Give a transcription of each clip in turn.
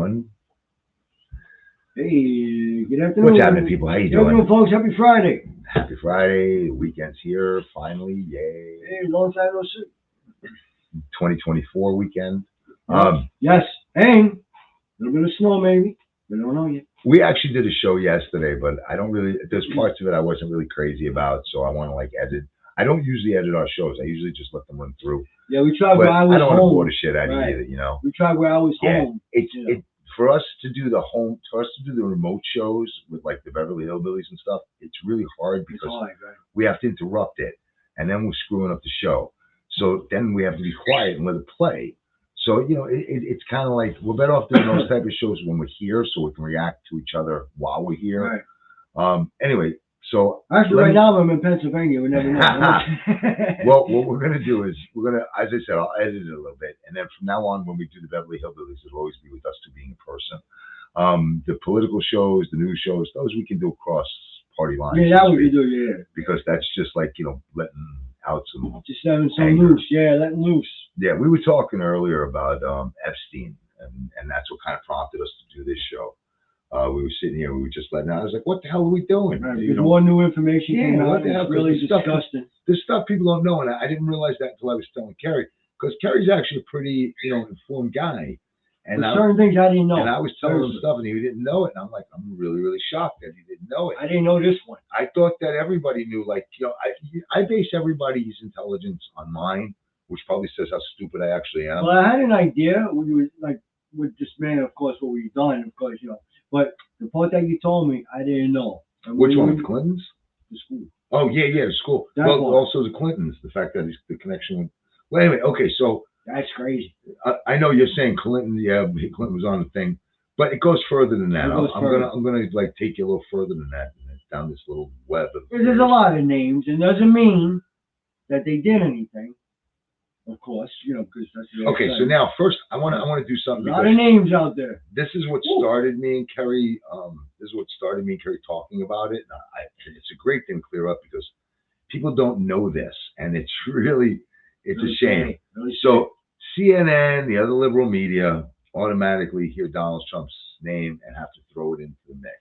doing? Hey, good afternoon. What's happening, people? How you Good afternoon, doing? folks. Happy Friday. Happy Friday. The weekend's here, finally. Yay. Hey, long time no see. 2024 weekend. Yes. And a little bit of snow, maybe. We don't know yet. We actually did a show yesterday, but I don't really, there's parts of it I wasn't really crazy about, so I want to like edit. I don't usually edit our shows. I usually just let them run through. Yeah, we tried But where I was I don't want to home. bore the shit out of Right. you either, you know? We tried where I was Yeah, home. it for us to do the home, for us to do the remote shows with like the Beverly Hillbillies and stuff, it's really hard It's because hard, right? we have to interrupt it, and then we're screwing up the show. So then we have to be quiet and let it play. So you know, it's kind of like we're better off doing those type of shows when we're here, so we can react to each other while we're here. Right. Anyway, so Actually, right now I'm in Pennsylvania. We never know. well, what we're gonna do is we're gonna, as I said, I'll edit it a little bit, and then from now on, when we do the Beverly Hillbillies, it'll always be with us two being in person. The political shows, the news shows, those we can do across party lines. Yeah, that we can do. Yeah. Because that's just like, you know, letting out some. Just having some anger. loose. Yeah, letting loose. Yeah, we were talking earlier about Epstein, and that's what kind of prompted us to do this show. We were sitting here, we were just letting out. I was like, what the hell are we doing? Right, You know, more new information came out. what the hell? It's really There's stuff- disgusting. There's stuff people don't know, and I didn't realize that until I was telling Kerry, because Kerry's actually a pretty, you know, informed guy. And There's certain things I didn't know. And I was telling him stuff, and he didn't know it. And I'm like, I'm really, really shocked that he didn't know it. I didn't know this one. I thought that everybody knew. Like, you know, I base everybody's intelligence on mine, which probably says how stupid I actually am. Well, I had an idea. We were like with this man, of course, what we've done, of course, you know. But the part that you told me, I didn't know. Which one? The Clintons? The school. Oh yeah, the school. That well, one. also the Clintons. The fact that the connection with. Well, anyway, okay, so. That's crazy. I know you're saying Clinton. Yeah, Clinton was on the thing, but it goes further than that. I'm gonna like take you a little further than that, down this little web of. There's a lot of names, and doesn't mean that they did anything. Of course, you know, because that's. Okay, so now first, I want to do something. A lot of names out there. This is what started me and Kerry. This is what started me and Kerry talking about it. And it's a great thing to clear up because people don't know this, and it's really a shame. So. CNN, the other liberal media, automatically hear Donald Trump's name and have to throw it into the mix.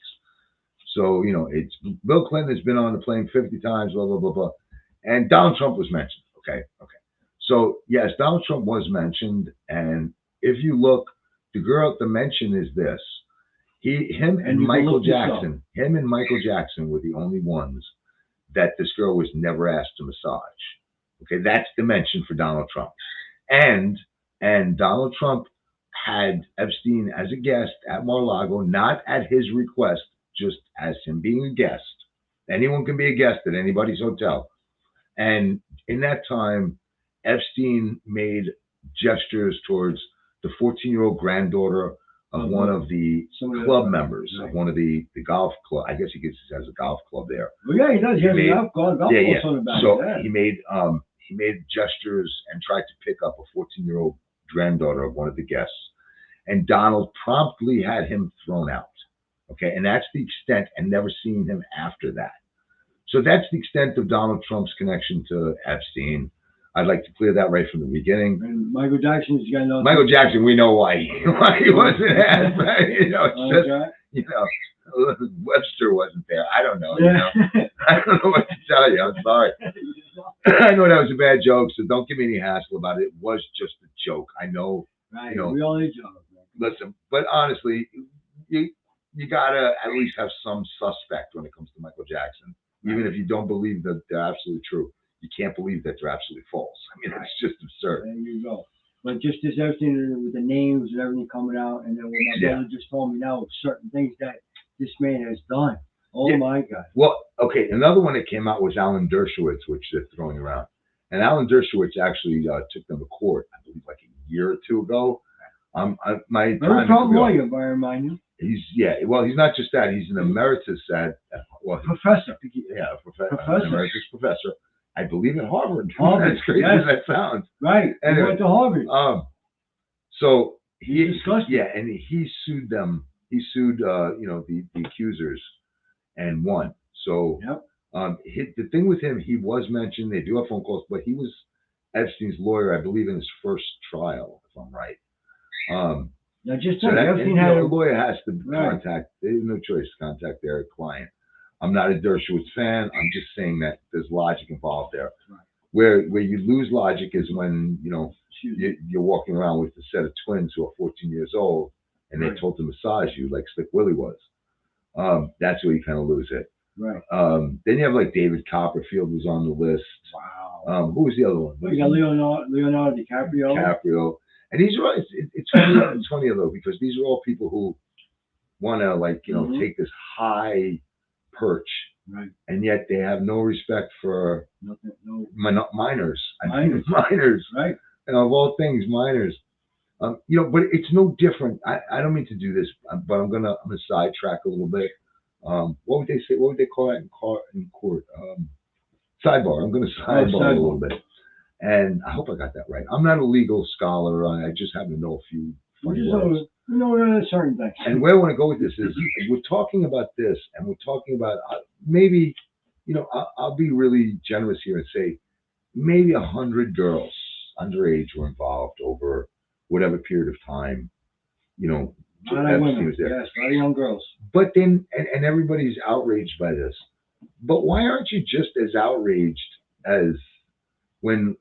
So, you know, it's Bill Clinton has been on the plane 50 times, blah, blah, blah, blah. And Donald Trump was mentioned. Okay. So, yes, Donald Trump was mentioned. And if you look, the mention is this. Him and Michael Jackson were the only ones that this girl was never asked to massage. Okay, that's the mention for Donald Trump. And Donald Trump had Epstein as a guest at Mar-a-Lago, not at his request, just as him being a guest. Anyone can be a guest at anybody's hotel. And in that time, Epstein made gestures towards the 14-year-old granddaughter of one of the club members of one of the golf club. I guess he has a golf club there. Well, yeah, he does. He has a golf club on the back. So he made gestures and tried to pick up a 14-year-old granddaughter of one of the guests. And Donald promptly had him thrown out. Okay, and that's the extent, and never seen him after that. So that's the extent of Donald Trump's connection to Epstein. I'd like to clear that right from the beginning. And Michael Jackson, you got to know. Michael Jackson, we know why he wasn't asked, right? You know, it's just, you know, Webster wasn't there. I don't know. Yeah. You know? I don't know what to tell you. I'm sorry. I know that was a bad joke, so don't give me any hassle about it. It was just a joke. I know. Right. You know, we all need jokes. Listen, but honestly, you gotta at least have some suspect when it comes to Michael Jackson, even if you don't believe that they're absolutely true. You can't believe that they're absolutely false. I mean, it's just absurd. There you go. But just this everything with the names and everything coming out, and then what my brother just told me now, certain things that this man has done. Oh my God. Well, okay, another one that came out was Alan Dershowitz, which they're throwing around. And Alan Dershowitz actually took them to court, I believe, like a year or two ago. Very proud lawyer, if I remind you. He's not just that. He's an emeritus professor. Emeritus professor. I believe at Harvard. Harvard. That's crazy as that sounds. Right. Anyway, he went to Harvard. So he discussed and he sued them. He sued the accusers and won. So the thing with him, he was mentioned. They do have phone calls, but he was Epstein's lawyer, I believe, in his first trial, if I'm right. Now, just So think, that, Epstein and, had a a, lawyer has to Right. contact, they have no choice to contact their client. I'm not a Dershowitz fan. I'm just saying that there's logic involved there. Right. Where you lose logic is when, excuse me, you're walking around with a set of twins who are 14 years old and they're Right. told to massage you like Slick Willie was. That's where you kind of lose it. right. Then you have like David Copperfield who's on the list. Wow. Who was the other one? Well, you got Leonardo DiCaprio. DiCaprio. And these are, it's funny, it's funny though, because these are all people who want to Mhm. take this high perch, Right. and yet they have no respect for Nothing. No. minors. Minors. Minors. Right. And of all things, minors. But it's no different. I don't mean to do this, but I'm gonna sidetrack a little bit. What would they say? What would they call it in court? Sidebar. I'm gonna sidebar a little bit. And I hope I got that right. I'm not a legal scholar. I just happen to know a few funny words. Certain things. And where I want to go with this is we're talking about this, and we're talking about maybe, I'll be really generous here and say maybe 100 girls underage were involved over whatever period of time, A lot of Epstein women. was there. Yes, a lot of young girls. But then, and everybody's outraged by this. But why aren't you just as outraged as when,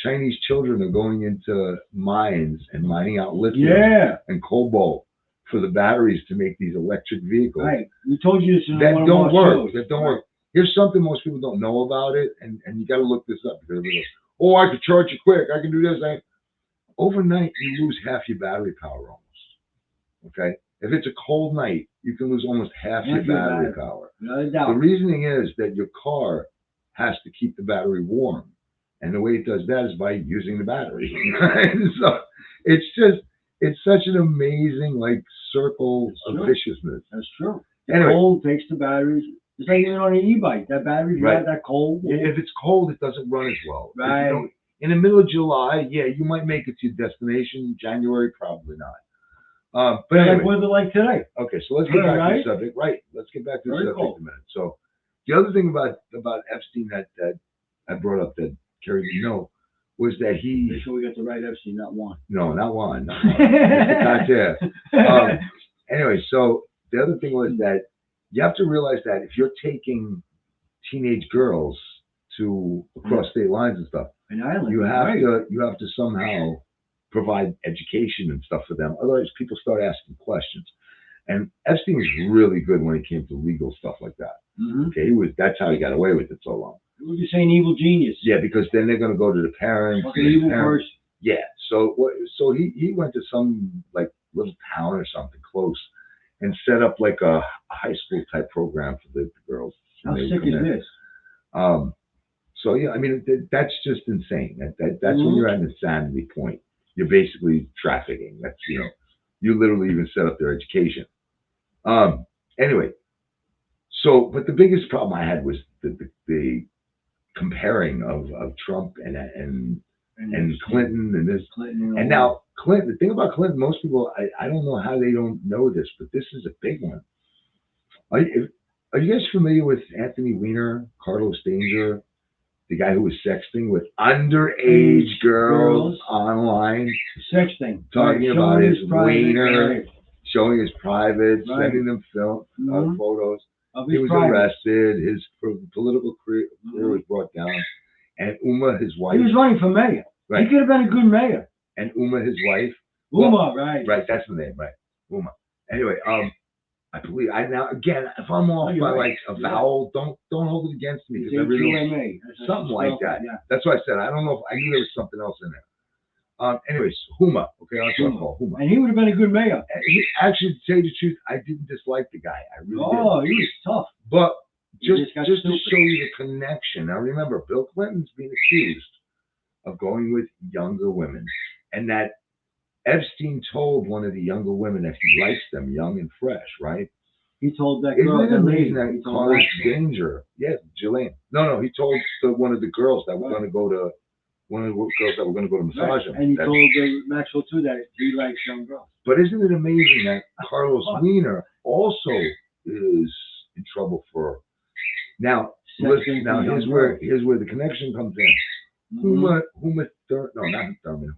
Chinese children are going into mines and mining out lithium Yeah. and cobalt for the batteries to make these electric vehicles Right. We told you this in that one of don't our work. shows. That don't work. Here's something most people don't know about it, and you got to look this up because everybody goes, "Oh, I can charge you quick. I can do this." Overnight, you lose half your battery power almost. Okay, if it's a cold night, you can lose almost half your battery power. Without a The doubt. reasoning is that your car has to keep the battery warm. And the way it does that is by using the battery. So it's such an amazing circle It's of true. viciousness. That's true. Anyway. Cold takes the batteries. It's like even on an e-bike. That battery, you Right. got that cold. If it's cold, it doesn't run as well. If you Right. don't- in the middle of July, yeah, you might make it to your destination. January, probably not. But Like, anyway, what's it like today? okay, so let's get back to Right. the subject. Right, let's get back to the Very subject cool. a minute. So the other thing about Epstein that I brought up that Kerry didn't know was that Make he, sure we got the right Epstein, not one. no, not one, Mr. Cartier. Anyway, so the other thing was that you have to realize that if you're taking teenage girls to across state lines and stuff, An island. you have right. to somehow provide education and stuff for them. Otherwise, people start asking questions. And Epstein was really good when it came to legal stuff like that. Mm-hmm. Okay, that's how he got away with it so long. We're just saying evil genius. Yeah, because then they're going to go to the parents. Fucking evil person. Yeah. So he went to some little town or something close and set up a high school type program for the girls. How sick is this? So yeah, I mean that's just insane. That's Mhm. when you're at an insanity point. You're basically trafficking. That's you literally even set up their education. Anyway, so but the biggest problem I had was the comparing of Trump and Clinton and this. Clinton And now Clinton, the thing about Clinton, most people, I don't know how they don't know this, but this is a big one. Are you guys familiar with Anthony Weiner, Carlos Danger, the guy who was sexting with underage girls online, sexting, talking right, about his private, wiener, right. showing his private, Right. sending them film Mhm. photos. Of He his was private. arrested. His political career was brought down. And Uma, his wife. He was running for mayor. Right. He could have been a good mayor. And Uma, his wife. Uma, right. Right, that's the name, right. Uma. Anyway, I believe now again, if I'm off you're by right. a vowel, don't hold it against me It's because I really don't, HUMA. something like that. Yeah. That's what I said. I don't know if I knew there was something else in there. Anyways, Huma. Okay, that's what I call Huma. And he would have been a good mayor. Actually, to tell you the truth, I didn't dislike the guy. I really didn't. Oh, he was tough. But He just just got to stupid. show you the connection. Now remember, Bill Clinton's being accused of going with younger women, and that Epstein told one of the younger women that he likes them young and fresh, right? He told that Isn't girl. it amazing he that told Carlos Maxwell. Danger? Yeah, Jelaine. No, he told one of the girls that were Right. going to go to one of the girls that were going to go to massage Right. him. And he That- told Maxwell too that he likes young girls. But isn't it amazing that Carlos Weiner also is in trouble for now? Listen, now Sexting here's young where girls. the connection comes in. Mhm. Uma Thurman, no, not Thurman.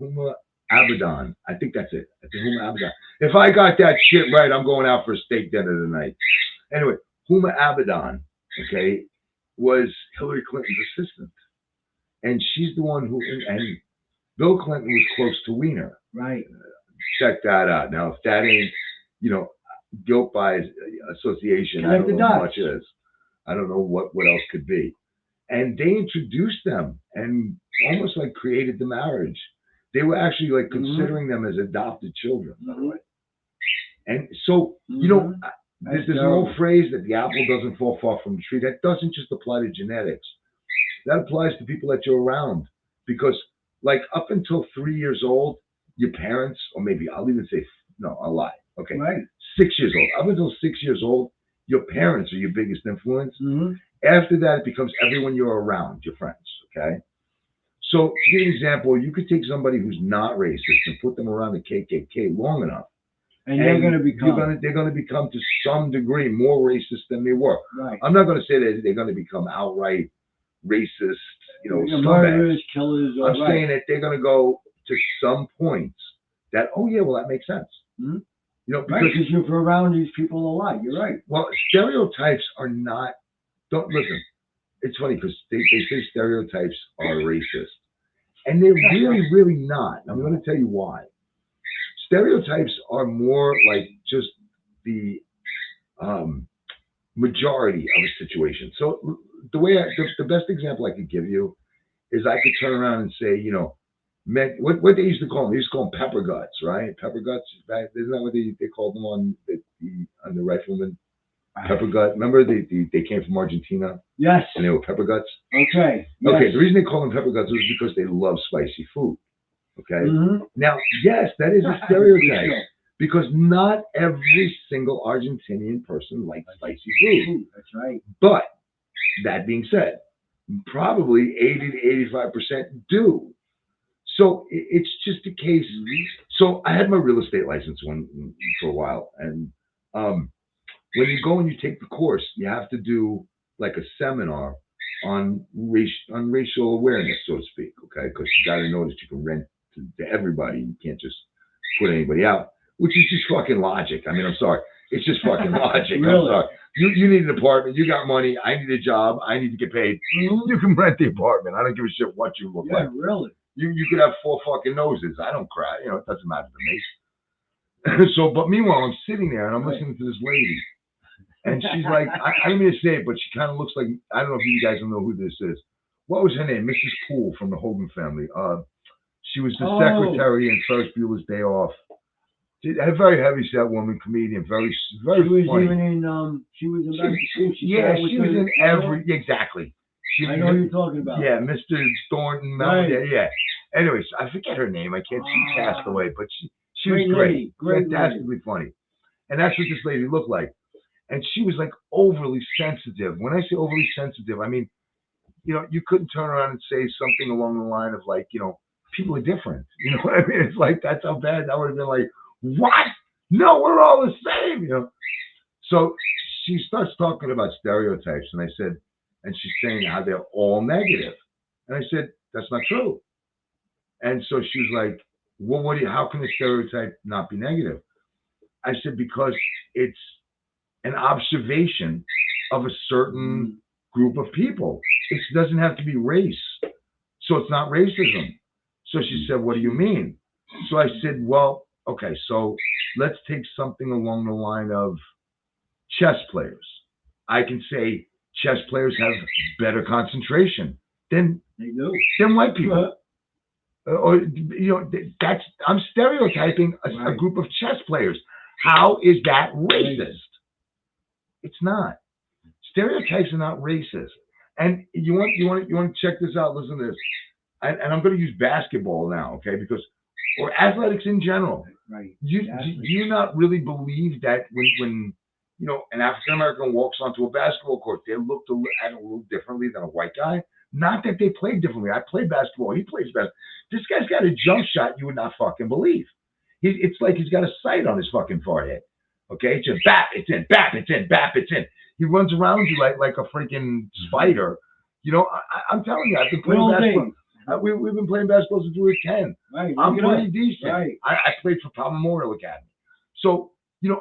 Abaddon. I think that's it. I think Huma Abaddon. If I got that shit right, I'm going out for a steak dinner tonight. Anyway, Huma Abaddon, okay, was Hillary Clinton's assistant. And she's the one who, and Bill Clinton was close to Weiner. Right. Check that out. Now, if that ain't, guilt by association, I don't know how much is. I don't know what else could be. And they introduced them and almost like created the marriage. They were actually like considering them as adopted children, by the way. And so, there's an old phrase that the apple doesn't fall far from the tree. That doesn't just apply to genetics. That applies to people that you're around. Because, like, up until 3 years old, your parents, or maybe I'll even say, no, I'll lie. Okay. Right. 6 years old. Up until 6 years old, your parents are your biggest influence. After that, it becomes everyone you're around, your friends. Okay. So, to give you an example, you could take somebody who's not racist and put them around the KKK long enough. And they're going to become. They're going to become, to some degree, more racist than they were. Right. I'm not going to say that they're going to become outright racist, murderers, killers. I'm saying that they're going to go to some points that, that makes sense. Because you're around these people a lot. You're right. Well, stereotypes are not. Don't listen. It's funny because they say stereotypes are racist, and they're really, really not. I'm going to tell you why. Stereotypes are more like just the majority of a situation. So the way the best example I could give you is I could turn around and say, what they used to call them? They used to call them pepper guts, right? Pepper guts, right? Isn't that what they called them on the rifleman? Pepper gut. Remember they came from Argentina? Yes. And they were pepper guts? Okay. Yes. Okay, the reason they call them pepper guts was because they love spicy food. Okay? Now, yes, that is a stereotype. Because not every single Argentinian person likes spicy food. That's right. But, that being said, probably 80 to 85% do. So it's just a case. So I had my real estate license for a while. And when you go and you take the course, you have to do like a seminar on racial awareness, so to speak, okay? Because you got to know that you can rent to everybody. You can't just put anybody out, which is just fucking logic. I mean, I'm sorry. It's just fucking logic. Really? I'm sorry. You need an apartment. You got money. I need a job. I need to get paid. You can rent the apartment. I don't give a shit what you look like. Yeah, really. You could have 4 fucking noses. I don't cry. It doesn't matter to me. So, but meanwhile, I'm sitting there and I'm listening to this lady. And she's like, I don't mean to say it, but she kind of looks like, I don't know if you guys don't know who this is. What was her name? Mrs. Poole from the Hogan family. She was the secretary in Ferris Bueller's Day Off. A very heavy set woman, comedian, very funny. She was even in, she was in she was in every, exactly. I know who you're talking about. Yeah, Mr. Thornton. Right. Yeah. Anyways, I forget her name. I can't see passed away, but she was great. Fantastically funny. And that's what this lady looked like. And she was like overly sensitive. When I say overly sensitive, I mean, you couldn't turn around and say something along the line of like, people are different. You know what I mean? It's like, that's how bad that would have been like, what? No, we're all the same, So she starts talking about stereotypes, and I said, and she's saying how they're all negative. And I said, that's not true. And so she was like, well, how can a stereotype not be negative? I said, because it's an observation of a certain group of people. It doesn't have to be race. So it's not racism. So she said, what do you mean? So I said, well, okay, so let's take something along the line of chess players. I can say chess players have better concentration than white people. Or I'm stereotyping a group of chess players. How is that racist? It's not. Stereotypes are not racist. And you want to check this out? Listen to this. And I'm going to use basketball now, okay? Or athletics in general. Right. Do you not really believe that when an African American walks onto a basketball court, they look at it a little differently than a white guy? Not that they play differently. I play basketball. He plays basketball. This guy's got a jump shot you would not fucking believe. It's like he's got a sight on his fucking forehead. Okay? It's just bap, it's in, bap, it's in, bap, it's in. He runs around you like a freaking spider. I'm telling you, I've been playing basketball. We've been playing basketball since we were 10. Right. I'm look at pretty us. decent. Right. I played for Palmer Memorial Academy. So,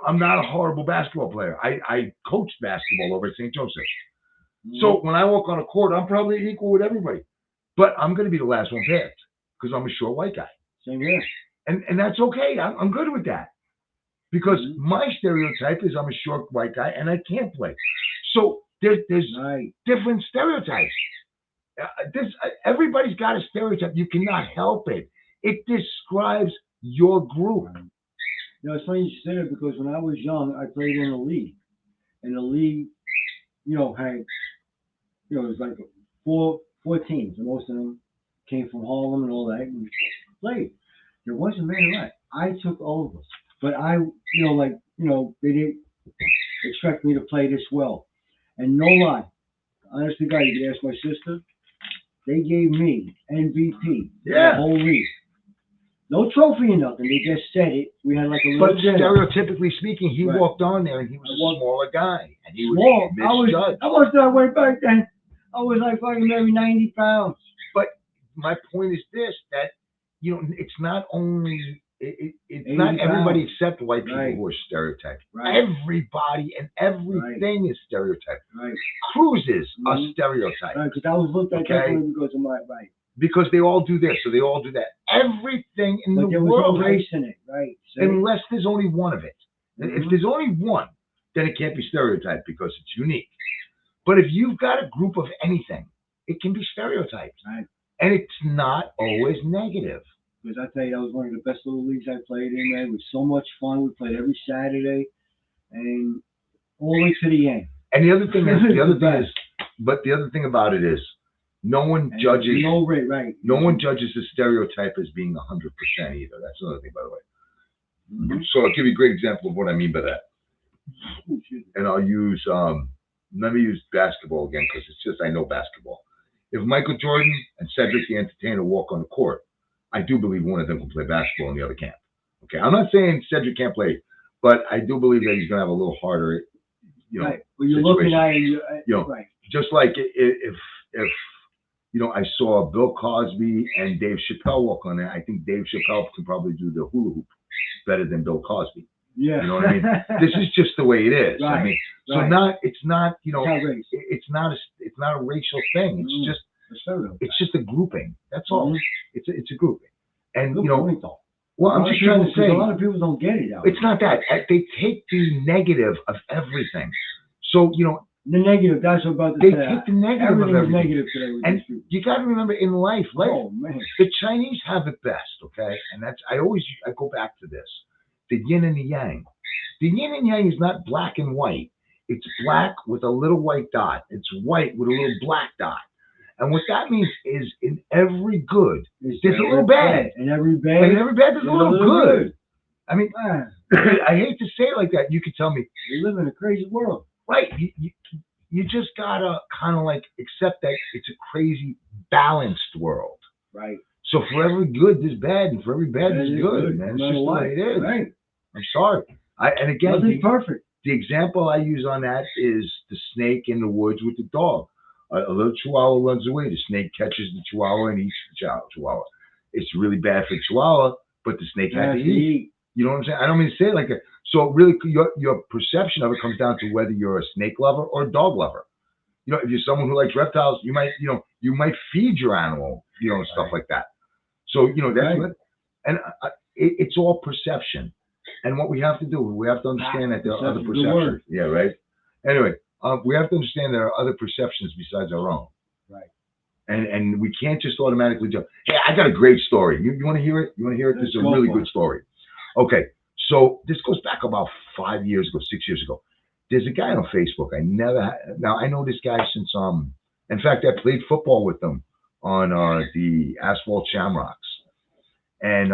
I'm not a horrible basketball player. I coached basketball over at St. Joseph's. So when I walk on a court, I'm probably equal with everybody. But I'm going to be the last one picked because I'm a short white guy. Same here. And that's okay. I'm good with that. Because my stereotype is I'm a short white guy and I can't play. So there's different stereotypes. Everybody's got a stereotype. You cannot help it. It describes your group. It's funny you say that because when I was young, I played in a league. And the league, had, it was like four teams. And most of them came from Harlem and all that. And we played. There wasn't many left. I took over. But they didn't expect me to play this well. And no lie, honest to God, you can ask my sister, they gave me MVP the whole league. No trophy or nothing. They just said it. We had like a little dinner. Stereotypically speaking, he walked on there and he was a smaller guy. And he was misjudged. I was that way back then. I was like fucking maybe 90 pounds. But my point is this, that, it's not only... It's not everybody except white people who are stereotyped. Right. Everybody and everything is stereotyped. Right. Cruises are stereotyped. Right, because I was looked at differently because of my Because they all do this, so they all do that. Everything in the world. But there was no race in it, right? So, unless there's only one of it. If there's only one, then it can't be stereotyped because it's unique. But if you've got a group of anything, it can be stereotyped. Right. And it's not always negative. Because I tell you, that was one of the best little leagues I played in, man. It was so much fun. We played every Saturday and all the way to the end. And the other thing the other thing about it is, no one judges. No one judges the stereotype as being 100% either. That's another thing, by the way. So I'll give you a great example of what I mean by that. And I'll use, let me use basketball again because it's just I know basketball. If Michael Jordan and Cedric the Entertainer walk on the court, I do believe one of them can play basketball and the other can't. Okay, I'm not saying Cedric can't play, but I do believe that he's going to have a little harder, Right. Well, you're looking at it, right. Just like if I saw Bill Cosby and Dave Chappelle walk on there, I think Dave Chappelle can probably do the hula hoop better than Bill Cosby. Yeah. You know what I mean? This is just the way it is. Right. I mean, so it's not a racial thing. It's just. It's just a grouping. That's all. It's a grouping. And well, I'm just trying to say a lot of people don't get it. It's not that they take the negative of everything. So the negative. That's what I'm about to they say. take the negative of everything. Negative today with and you got to remember in life, man. The Chinese have it best. Okay, and that's I go back to this: the yin and the yang. The yin and yang is not black and white. It's black with a little white dot. It's white with a little black dot. And what that means is in every good, there's a little bad. And every bad, there's a little good. I mean, I hate to say it like that. You could tell me. We live in a crazy world. Right. You just got to kind of like accept that it's a crazy, balanced world. Right. So for every good, there's bad. And for every bad, there's good. Man. It's just the way it is. Right. I'm sorry. And again, nothing's perfect. The example I use on that is the snake in the woods with the dog. A little chihuahua runs away. The snake catches the chihuahua and eats the chihuahua. It's really bad for the chihuahua, but the snake had to eat. You know what I'm saying? I don't mean to say it like that. So really, your perception of it comes down to whether you're a snake lover or a dog lover. If you're someone who likes reptiles, you might feed your animal, and stuff like that. So that's what. And it's all perception. And what we have to do, we have to understand that there are other perceptions. Yeah, right. Anyway. We have to understand there are other perceptions besides our own. Right. And we can't just automatically jump. Hey, I got a great story. You want to hear it? You want to hear it? This is a really good story. Okay. So this goes back about 6 years ago. There's a guy on Facebook. Now I know this guy since, in fact, I played football with him on the Asphalt Shamrocks. And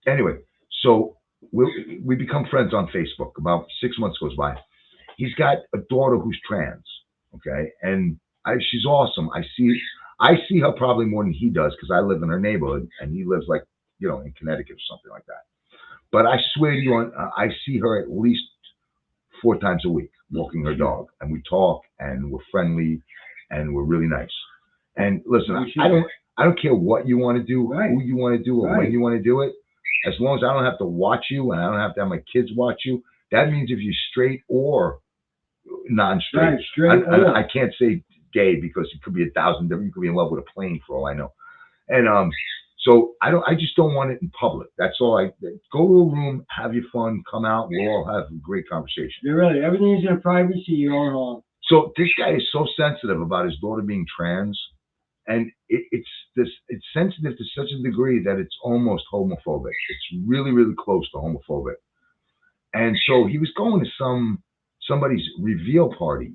anyway, so we become friends on Facebook. About 6 months goes by. He's got a daughter who's trans, okay, and she's awesome. I see her probably more than he does because I live in her neighborhood and he lives like in Connecticut or something like that. But I swear to you, I see her at least 4 times a week walking her dog, and we talk and we're friendly and we're really nice. And listen, I don't care what you want to do, Right. who you want to do, or Right. when you want to do it. As long as I don't have to watch you and I don't have to have my kids watch you, that means if you're straight or non-straight. Right, straight I can't say gay because it could be 1,000 different. You could be in love with a plane for all I know. And so I just don't want it in public. That's all. Go to a room, have your fun, come out. We'll all have a great conversation. You're really everything's in privacy. Your own home. So this guy is so sensitive about his daughter being trans, and it's sensitive to such a degree that it's almost homophobic. It's really, really close to homophobic. And so he was going to somebody's reveal party,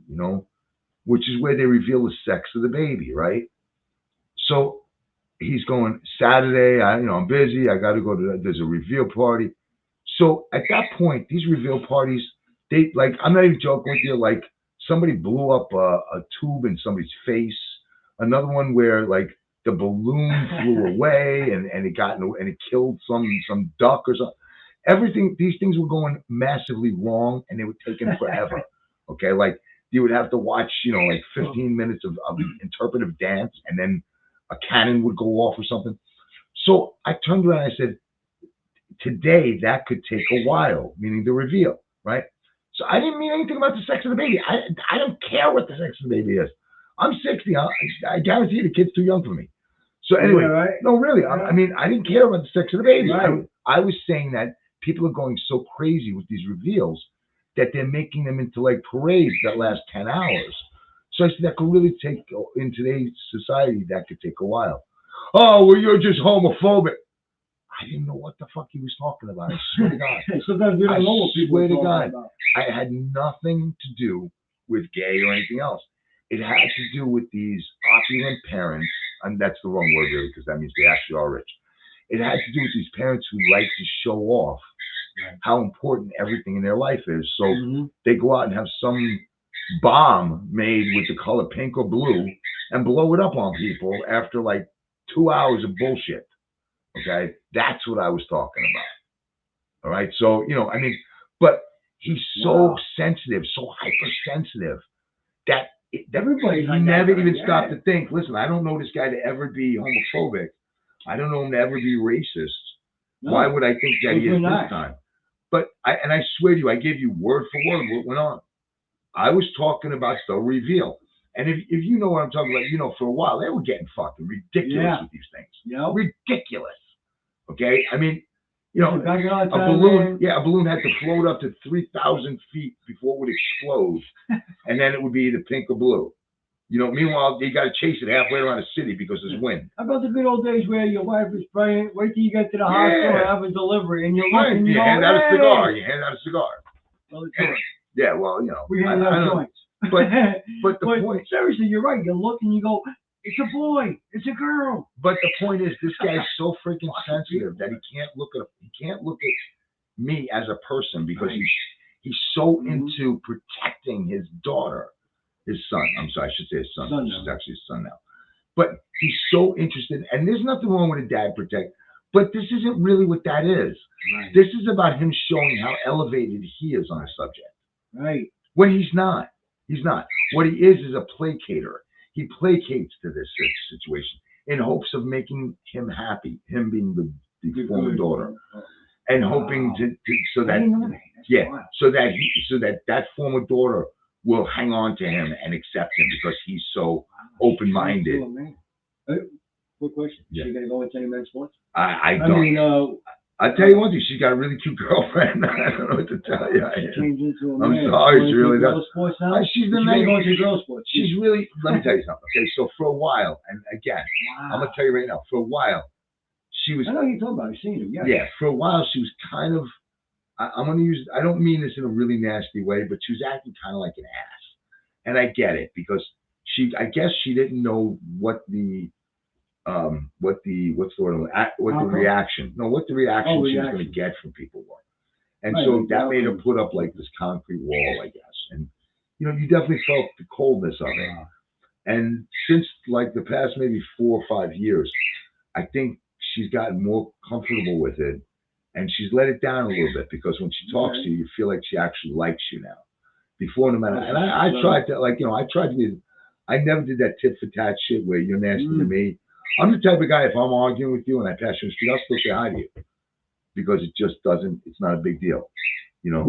which is where they reveal the sex of the baby, right? So he's going Saturday. I'm busy. I got to go to. There's a reveal party. So at that point, these reveal parties, they like. I'm not even joking with you. Like somebody blew up a tube in somebody's face. Another one where like the balloon flew away and it killed some duck or something. Everything. These things were going massively wrong, and they were taking forever. Okay, like you would have to watch, like 15 minutes of interpretive dance, and then a cannon would go off or something. So I turned around and I said, today that could take a while, meaning the reveal, right? So I didn't mean anything about the sex of the baby. I don't care what the sex of the baby is. I'm 60. I guarantee you the kid's too young for me. So anyway, Yeah, right? no, really. I mean, I didn't care about the sex of the baby. Right. I was saying that people are going so crazy with these reveals that they're making them into like parades that last 10 hours. So I said that could really take, in today's society, that could take a while. Oh, well, you're just homophobic. I didn't know what the fuck he was talking about. I swear to God. Sometimes we don't know what people are talking about. I had nothing to do with gay or anything else. It had to do with these opulent parents, and that's the wrong word really, because that means they actually are rich. It had to do with these parents who like to show off how important everything in their life is. So they go out and have some bomb made with the color pink or blue and blow it up on people after like 2 hours of bullshit. Okay, that's what I was talking about. All right, so but he's so sensitive, so hypersensitive that Everybody he never even stopped to think. Listen, I don't know this guy to ever be homophobic. I don't know him to ever be racist. No. Why would I think that he is this time? But I swear to you, I gave you word for word what went on. I was talking about the reveal. And if you know what I'm talking about, for a while, they were getting fucking ridiculous with these things. Yeah. Ridiculous. Okay? I mean, a balloon, a balloon had to float up to 3,000 feet before it would explode. And then it would be either pink or blue. Meanwhile, you got to chase it halfway around the city because there's wind. How about the good old days where your wife is pregnant, wait till you get to the hospital and have a delivery, and you're looking, you hand out a cigar. You hand out a cigar. Well, yeah, well, we hand out joints. But the point, seriously, you're right. You look and you go, it's a boy, it's a girl. But the point is, this guy is so freaking sensitive that he can't look at me as a person because he's so into protecting his daughter, his son. I'm sorry, I should say his son. It's actually his son now. But he's so interested, and there's nothing wrong with a dad protect. But this isn't really what that is. Right. This is about him showing how elevated he is on a subject. Right. When he's not. He's not. What he is a placater. He placates to this situation in hopes of making him happy, him being the former daughter, and hoping so that former daughter will hang on to him and accept him because he's so open-minded. Quick question. Is she gonna go into any men's sports? I don't. I'll tell you one thing, she's got a really cute girlfriend. I don't know what to tell you. I'm sorry, she really does. She's been going to girl sports. She's really, let me tell you something, okay? So for a while, and again, I'm going to tell you right now, for a while, she was. I know you're talking about, I've seen her, yeah. For a while, she was kind of, I'm going to use, I don't mean this in a really nasty way, but she was acting kind of like an ass. And I get it, because I guess she didn't know what the reaction she was going to get from people were. And so that made her put up like this concrete wall, I guess. And, you definitely felt the coldness of it. And since like the past maybe 4 or 5 years, I think she's gotten more comfortable with it and she's let it down a little bit because when she talks to you, you feel like she actually likes you now. Before, no matter, and I tried to, I tried to be, I never did that tit for tat shit where you're nasty to me. I'm the type of guy, if I'm arguing with you and I pass you in the street, I'll still say hi to you. Because it just doesn't, it's not a big deal. You know?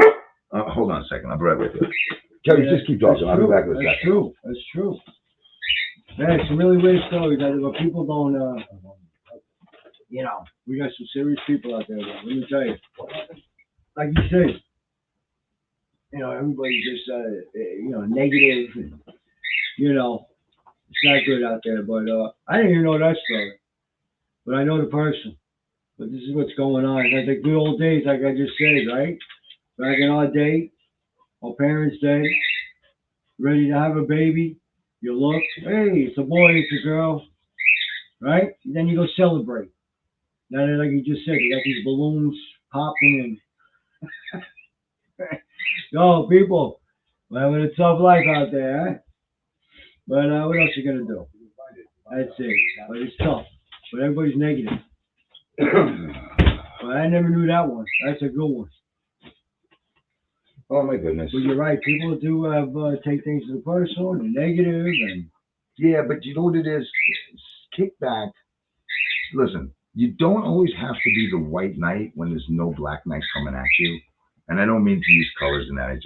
Hold on a second, I'll be right with you. Kelly, just keep talking. I'll be back in a second. That's true. That's true. Yeah, it's a really weird story, guys. But people don't, you know, we got some serious people out there, though. Let me tell you. Like you said, you know, everybody's just, you know, negative. And, you know, it's not good out there. But I didn't even know that story. But I know the person. But this is what's going on. Like the good old days, like I just said, right? Back in our day, our parents' day, ready to have a baby. You look, hey, it's a boy, it's a girl, right? And then you go celebrate. Now, like you just said, you got these balloons popping and yo, people, we're having a tough life out there, huh? But what else you gonna do? That's it. But it's tough. But everybody's negative. But I never knew that one. That's a good one. Oh my goodness. But you're right. People do have take things to the personal and the negative, and yeah, but you know what it is? Kickback. Listen, you don't always have to be the white knight when there's no black knight coming at you. And I don't mean to use colors in that.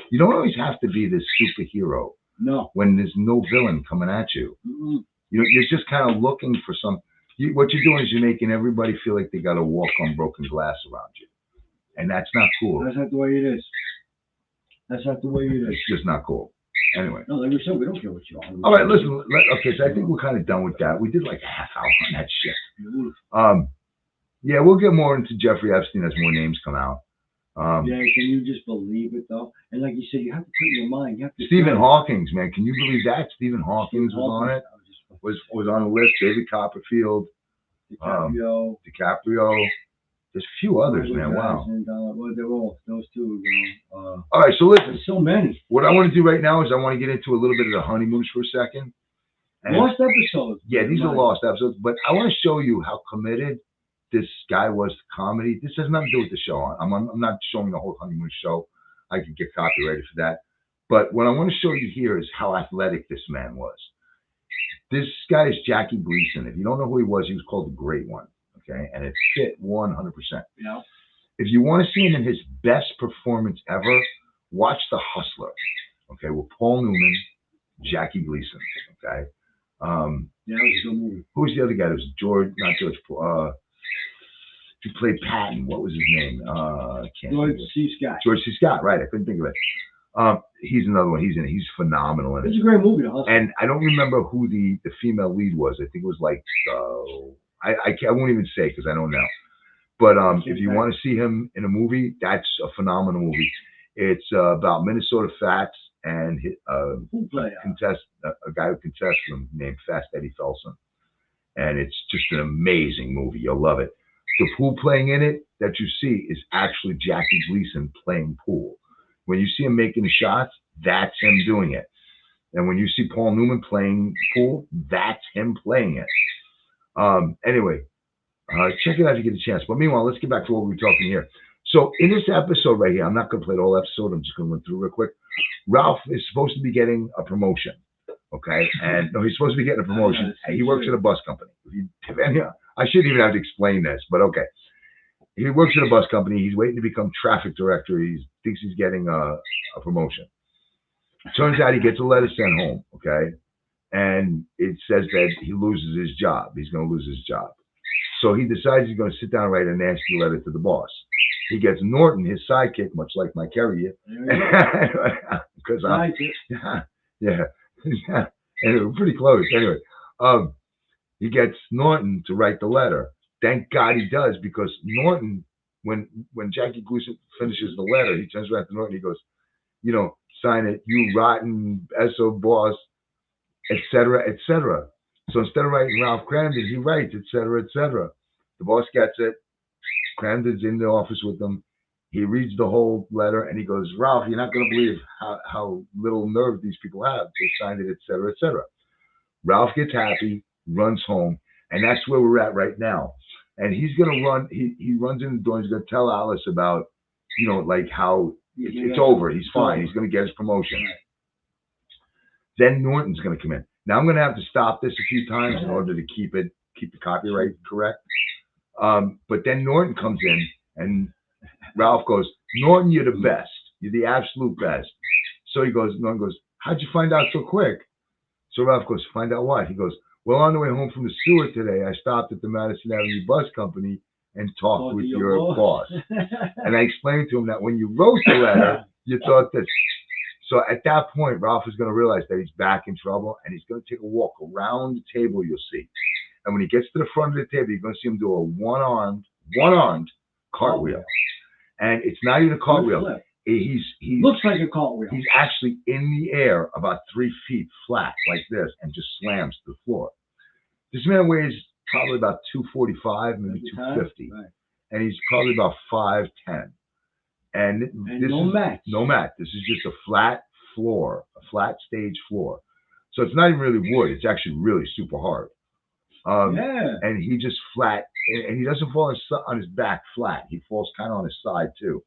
You don't always have to be this superhero. No. When there's no villain coming at you. Mm-hmm. You're just kind of looking for some. What you're doing is you're making everybody feel like they got to walk on broken glass around you, and that's not cool. That's not the way it is. That's not the way it is. It's just not cool. Anyway. No, like we said, we don't care what you are. All right, listen. Okay, so I think we're kind of done with that. We did like a half hour on that shit. Yeah, we'll get more into Jeffrey Epstein as more names come out. Yeah, can you just believe it though? And like you said, you have to put in your mind. You have to. Stephen Hawking, man, can you believe that? Stephen Hawking was on it. Was on the list. David Copperfield. DiCaprio. There's a few others, man. Wow. Well, they're all those two. All right, so listen. So many. What I want to do right now is I want to get into a little bit of the honeymoons for a second. And lost episodes. Yeah, these are lost episodes, but I want to show you how committed this guy was to comedy. This has nothing to do with the show. I'm not showing the whole honeymoon show. I could get copyrighted for that. But what I want to show you here is how athletic this man was. This guy is Jackie Gleason. If you don't know who he was called the Great One. Okay, and it fit 100%. Yeah. If you want to see him in his best performance ever, watch The Hustler. Okay, with Paul Newman, Jackie Gleason. Okay. Yeah, that was a good movie. Who was the other guy? It was George. He played Patton. What was his name? George C. Scott. George C. Scott. Right. I couldn't think of it. He's another one. He's in it. He's phenomenal in it. It's a great movie. And I don't remember who the female lead was. I think it was like I won't even say because I don't know. But if you want to see him in a movie, that's a phenomenal movie. It's about Minnesota Fats and a guy who contests him named Fast Eddie Felson. And it's just an amazing movie. You'll love it. The pool playing in it that you see is actually Jackie Gleason playing pool. When you see him making the shots, that's him doing it. And when you see Paul Newman playing pool, that's him playing it. Anyway, check it out if you get a chance. But meanwhile, let's get back to what we were talking here. So in this episode right here, I'm not going to play the whole episode. I'm just going to run through real quick. Ralph is supposed to be getting a promotion. Okay. And no, he's supposed to be getting a promotion. He works at a bus company. I shouldn't even have to explain this, but okay. He works at a bus company. He's waiting to become traffic director. He thinks he's getting a promotion. Turns out he gets a letter sent home. Okay. And it says that he loses his job. He's going to lose his job. So he decides he's going to sit down and write a nasty letter to the boss. He gets Norton, his sidekick, much like my carrier. Because yeah. And we're pretty close. Anyway, he gets Norton to write the letter. Thank God he does, because Norton, when Jackie Gleason finishes the letter, he turns around to Norton. He goes, sign it, you rotten SO boss, etc., etc. So instead of writing Ralph Kramden, he writes, etc., etc. The boss gets it. Kramden's in the office with them. He reads the whole letter and he goes, Ralph, you're not going to believe how little nerve these people have. They signed it, etc., etc. Ralph gets happy, runs home, and that's where we're at right now. And he's going to run, he runs in the door, he's going to tell Alice about, like how it's over. He's fine. He's going to get his promotion. Then Norton's going to come in. Now I'm going to have to stop this a few times in order to keep it keep the copyright correct. But then Norton comes in, and Ralph goes, Norton, you're the best. You're the absolute best. So Norton goes, how'd you find out so quick? So Ralph goes, find out what? He goes, well, on the way home from the sewer today, I stopped at the Madison Avenue Bus Company and talked with your boss. And I explained to him that when you wrote the letter, you thought this. So at that point, Ralph is going to realize that he's back in trouble, and he's going to take a walk around the table, you'll see. And when he gets to the front of the table, you're going to see him do a one-armed cartwheel. And it's not even a cartwheel. He looks like a cartwheel. He's actually in the air about 3 feet flat like this and just slams to the floor. This man weighs probably about 245, maybe 250. Right. And he's probably about 5'10". And this no mat. No mat. This is just a flat floor, a flat stage floor. So it's not even really wood. It's actually really super hard. And he just flat, and he doesn't fall on his back flat. He falls kind of on his side too.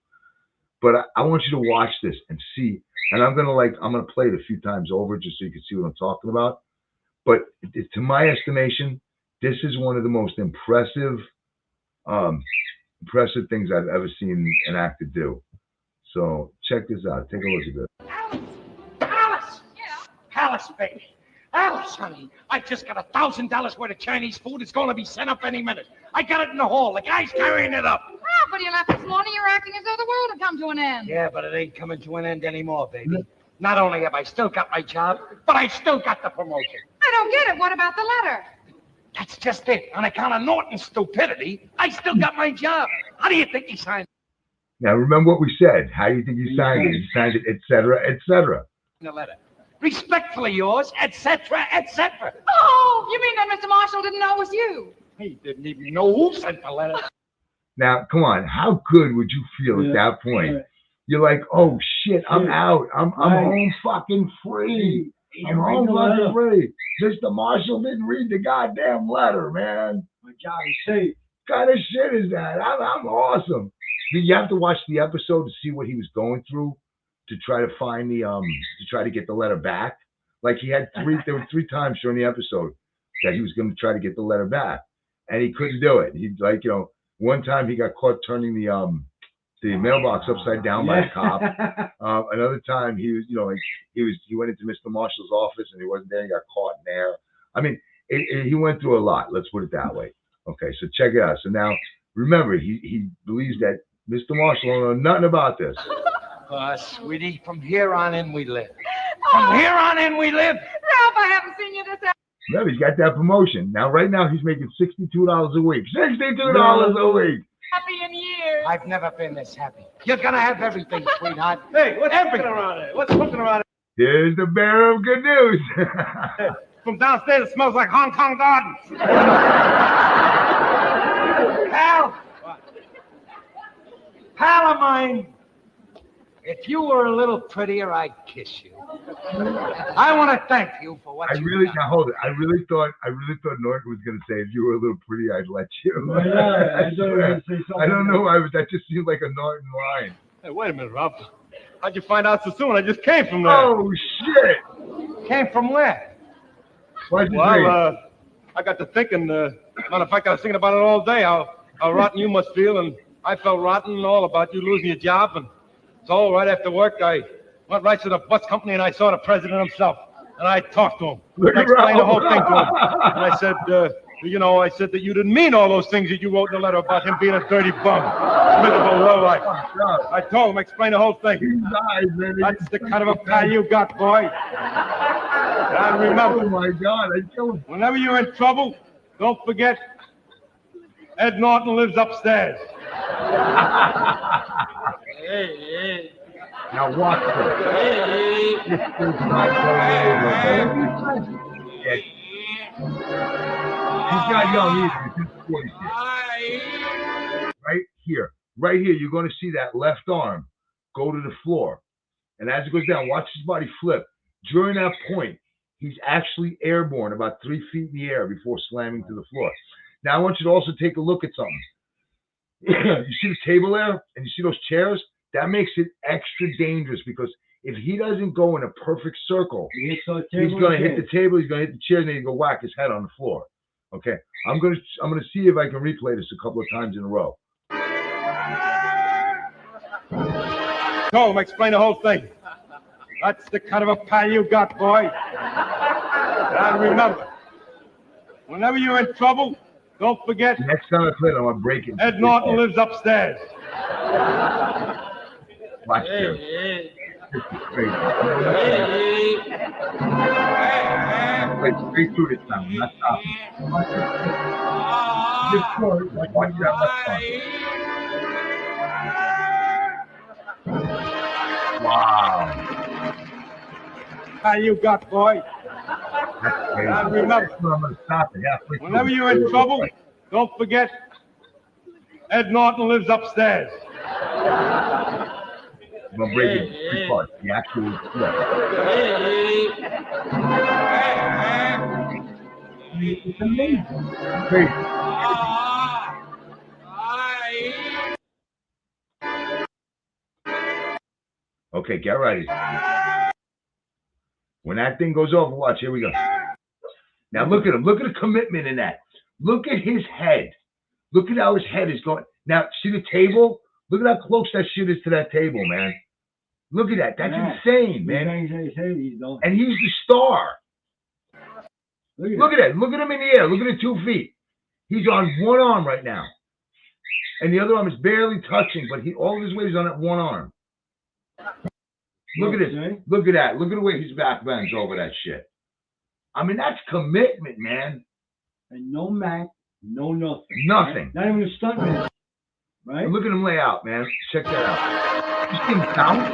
But I want you to watch this and see. And I'm gonna play it a few times over just so you can see what I'm talking about. But to my estimation, this is one of the most impressive things I've ever seen an actor do. So check this out. Take a look at this. Alice! Yeah? Alice, baby. Alice, honey, I just got $1,000 worth of Chinese food. It's going to be sent up any minute. I got it in the hall. The guy's carrying it up. Ah, but you left this morning. You're acting as though the world had come to an end. Yeah, but it ain't coming to an end anymore, baby. Not only have I still got my job, but I still got the promotion. I don't get it. What about the letter? That's just it. On account of Norton's stupidity, I still got my job. How do you think he signed Now, remember what we said. How do you think he signed it? He signed it, et cetera, et cetera. the letter? Respectfully yours, et cetera, et cetera. Oh, you mean that Mr. Marshall didn't know it was you? He didn't even know who sent the letter. Now, come on. How good would you feel at that point? Yeah. You're like, oh, shit, I'm out. I'm home fucking free. I'm home fucking free. Mr. Marshall didn't read the goddamn letter, man. My job is safe. What kind of shit is that? I'm awesome. You have to watch the episode to see what he was going through to try to find to try to get the letter back. Like there were 3 times during the episode that he was going to try to get the letter back, and he couldn't do it. He one time he got caught turning the mailbox upside down by a cop. Another time he went into Mr. Marshall's office and he wasn't there. He got caught in there. I mean, he went through a lot. Let's put it that way. Okay, so check it out. So now remember, he believes that Mr. Marshall don't know nothing about this. Sweetie, from here on in we live. From here on in we live. Ralph, I haven't seen you this afternoon. No, he's got that promotion. Now, right now, he's making $62 a week. $62 a week. Happy in years. I've never been this happy. You're going to have everything, sweetheart. Hey, what's cooking around there? What's cooking around there? Here's the bearer of good news. Hey, from downstairs, it smells like Hong Kong Gardens. Pal of mine, if you were a little prettier, I'd kiss you. I want to thank you for what you done. Now hold it. I really thought Norton was going to say, if you were a little pretty, I'd let you. I don't know why, but that just seemed like a Norton line. Hey, wait a minute, Ralph. How'd you find out so soon? I just came from there. Oh, shit. Came from where? Well, I got to thinking, matter of fact, I was thinking about it all day, how rotten you must feel, and I felt rotten all about you losing your job, and so right after work, I went right to the bus company and I saw the president himself, and I talked to him. I explained the whole thing to him, and I said, I said that you didn't mean all those things that you wrote in the letter about him being a dirty bum, miserable lowlife. I told him, explain the whole thing. That's the kind of a pal you got, boy. And remember, oh my God, I killed him. Whenever you're in trouble, don't forget, Ed Norton lives upstairs. Hey. Now watch this. This is not going over. He's not young either. He's just 46. Right here, you're going to see that left arm go to the floor. And as it goes down, watch his body flip. During that point, he's actually airborne about 3 feet in the air before slamming to the floor. Now I want you to also take a look at something. You see the table there? And you see those chairs? That makes it extra dangerous because if he doesn't go in a perfect circle, he's going to hit the table, he's going to hit the chair, and then he's going to whack his head on the floor. Okay, I'm gonna see if I can replay this a couple of times in a row. Go, explain the whole thing. That's the kind of a pal you got, boy. And remember, whenever you're in trouble, don't forget Next time I play it, I'm gonna break it. Ed Norton lives upstairs. Watch this. This is crazy. Play straight through this time. I'm not stopping. Just watch that left part. Wow. How you got, boy? That's crazy. And remember, I'm gonna stop it halfway through. whenever you're in trouble, don't forget Ed Norton lives upstairs. I'm gonna break it in three parts. The actual flip. It's amazing. It's crazy. Okay, get ready. When that thing goes over, watch. Here we go. Now look at him. Look at the commitment in that. Look at his head. Look at how his head is going. Now, see the table? Look at how close that shit is to that table, man. Look at that. That's insane, man. And he's the star. Look at that. Look at him in the air. Look at the 2 feet. He's on one arm right now. And the other arm is barely touching, but all of his weight is on that one arm. Look at this. Look at that. Look at the way his back bends over that shit. I mean, that's commitment, man. And no mat, no nothing. Nothing. Not even a stuntman. Right? And look at him lay out, man. Check that out. You see him bounce?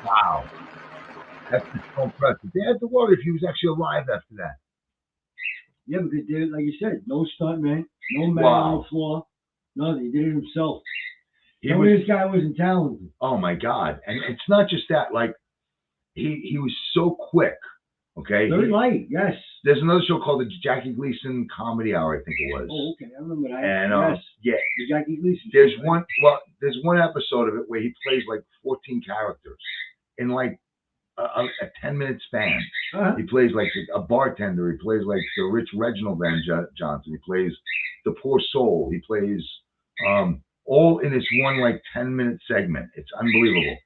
Wow. That's just so impressive. They had to worry if he was actually alive after that. Yeah, because they, like you said, no stuntman, no mat on the floor. No, he did it himself. This guy wasn't talented. Oh my God. And it's not just that, like he was so quick. Okay. Very light, yes. There's another show called the Jackie Gleason Comedy Hour, I think it was. Oh, okay. I remember that. And yes. yeah. The Jackie Gleason. There's one episode of it where he plays like 14 characters in like a 10-minute span. He plays like a bartender. He plays like the rich Reginald Van Johnson. He plays the poor soul. He plays all in this one like 10-minute segment. It's unbelievable.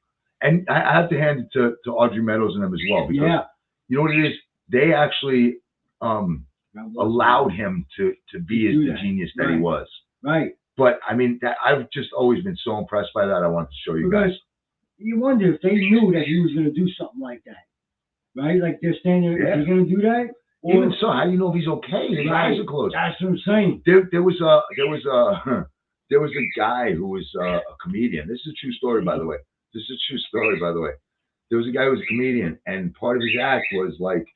And I have to hand it to Audrey Meadows and them as well, because you know what it is? They actually allowed him to be as the genius that he was. Right. But I mean, I've just always been so impressed by that. I wanted to show you guys. You wonder if they knew that he was going to do something like that, right? Like they're standing there, is he going to do that? Or, even so, how do you know if he's okay? His eyes are closed. That's what I'm saying. There was a guy who was a comedian. This is a true story, by the way. There was a guy who was a comedian, and part of his act was like,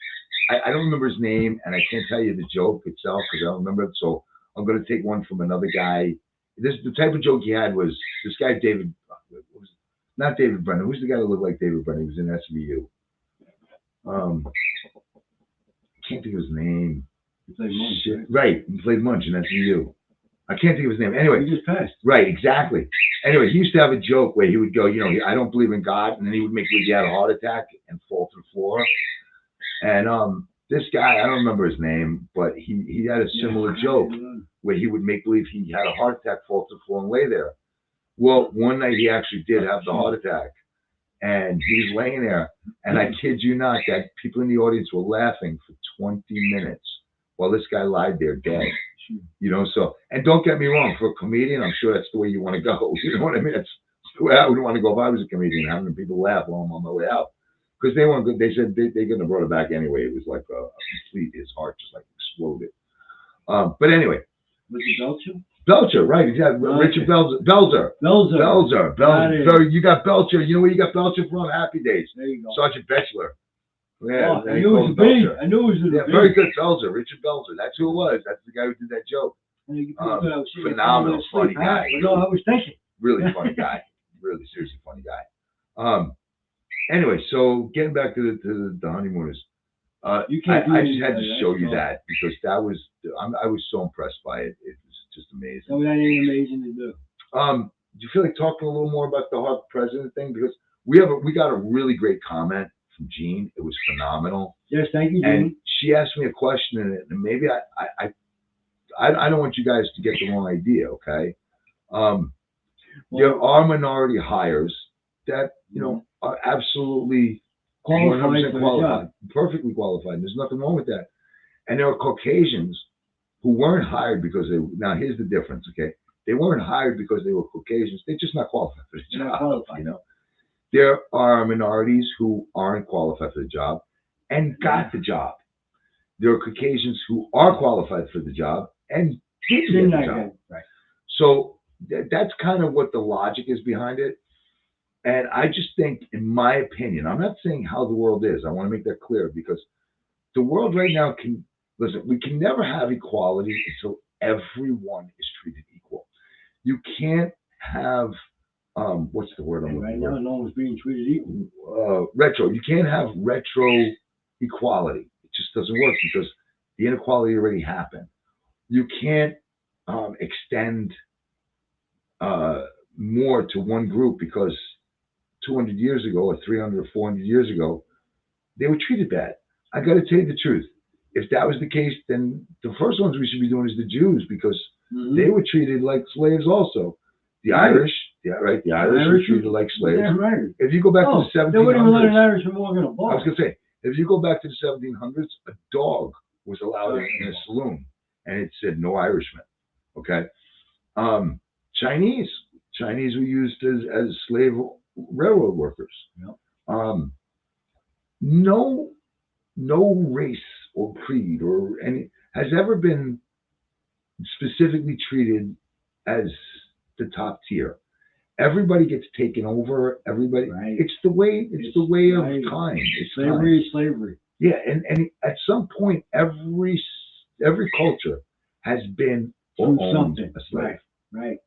I don't remember his name, and I can't tell you the joke itself because I don't remember it. So I'm going to take one from another guy. The type of joke he had was this guy, not David Brennan. Who's the guy that looked like David Brennan? He was in SVU. I can't think of his name. He played Munch. Right. He played Munch in SVU. I can't think of his name. Anyway. He just passed. Right, exactly. Anyway, he used to have a joke where he would go, I don't believe in God, and then he would make believe he had a heart attack and fall to the floor. And this guy, I don't remember his name, but he had a similar joke where he would make believe he had a heart attack, fall to the floor, and lay there. Well, one night he actually did have the heart attack, and he was laying there, and I kid you not, that people in the audience were laughing for 20 minutes while this guy lied there dead. So, and don't get me wrong, for a comedian, I'm sure that's the way you want to go. You know what I mean? That's the way I would want to go if I was a comedian, having people laugh while I'm on my way out. Because they weren't good. They said they couldn't have brought it back anyway. It was like a complete, his heart just like exploded. But anyway. Richard Belcher? Belcher, right, exactly. Richard Belzer. You got Belcher. You know where you got Belcher from? Happy Days. There you go. Sergeant Batchelor. Yeah, I knew it was a B. I knew it was a B. Very good, Belzer. Richard Belzer. That's who it was. That's the guy who did that joke. Phenomenal, funny guy. No, I was thinking. Really funny guy. Really seriously funny guy. Anyway, so getting back to the honeymooners. I just had to show you that because I was so impressed by it. It was just amazing. No, that ain't amazing to do. Do you feel like talking a little more about the Hawk President thing? Because we got a really great comment from Jean. It was phenomenal. Yes, thank you, And Jean. she asked me a question in it, and maybe I don't want you guys to get the wrong idea, okay? There are minority hires that, you know, are absolutely Qualified 100% for the qualified, job. perfectly qualified. There's nothing wrong with that. And there are Caucasians who weren't hired because now here's the difference, okay? They weren't hired because they were Caucasians. They're just not qualified for the They're not job, qualified. you know? There are minorities who aren't qualified for the job and got the job. There are Caucasians who are qualified for the job and didn't Didn't get I the job. get- Right. So that's kind of what the logic is behind it. And I just think, in my opinion, I'm not saying how the world is. I want to make that clear because the world right now we can never have equality until everyone is treated equal. You can't have, what's the word I'm And looking right for? now, no one's being treated equal. Retro. You can't have retro equality. It just doesn't work because the inequality already happened. You can't extend more to one group because 200 years ago or 300 or 400 years ago, they were treated bad. I got to tell you the truth. If that was the case, then the first ones we should be doing is the Jews because they were treated like slaves also. The Irish, the Irish were treated like slaves. Yeah, right. If you go back to the They wouldn't even let an 1700s, Irishman walk in a I bar. was going to say, if you go back to the 1700s, a dog was allowed in a saloon, and it said no Irishman. Okay, Chinese were used as slave railroad workers. Yep. No race or creed or any has ever been specifically treated as the top tier. Everybody gets taken over. Everybody. Right. It's the way. It's the way of Right. time. It's Slavery time. is slavery. Yeah, and at some point, every culture has been or Through owned something. a slave. Right.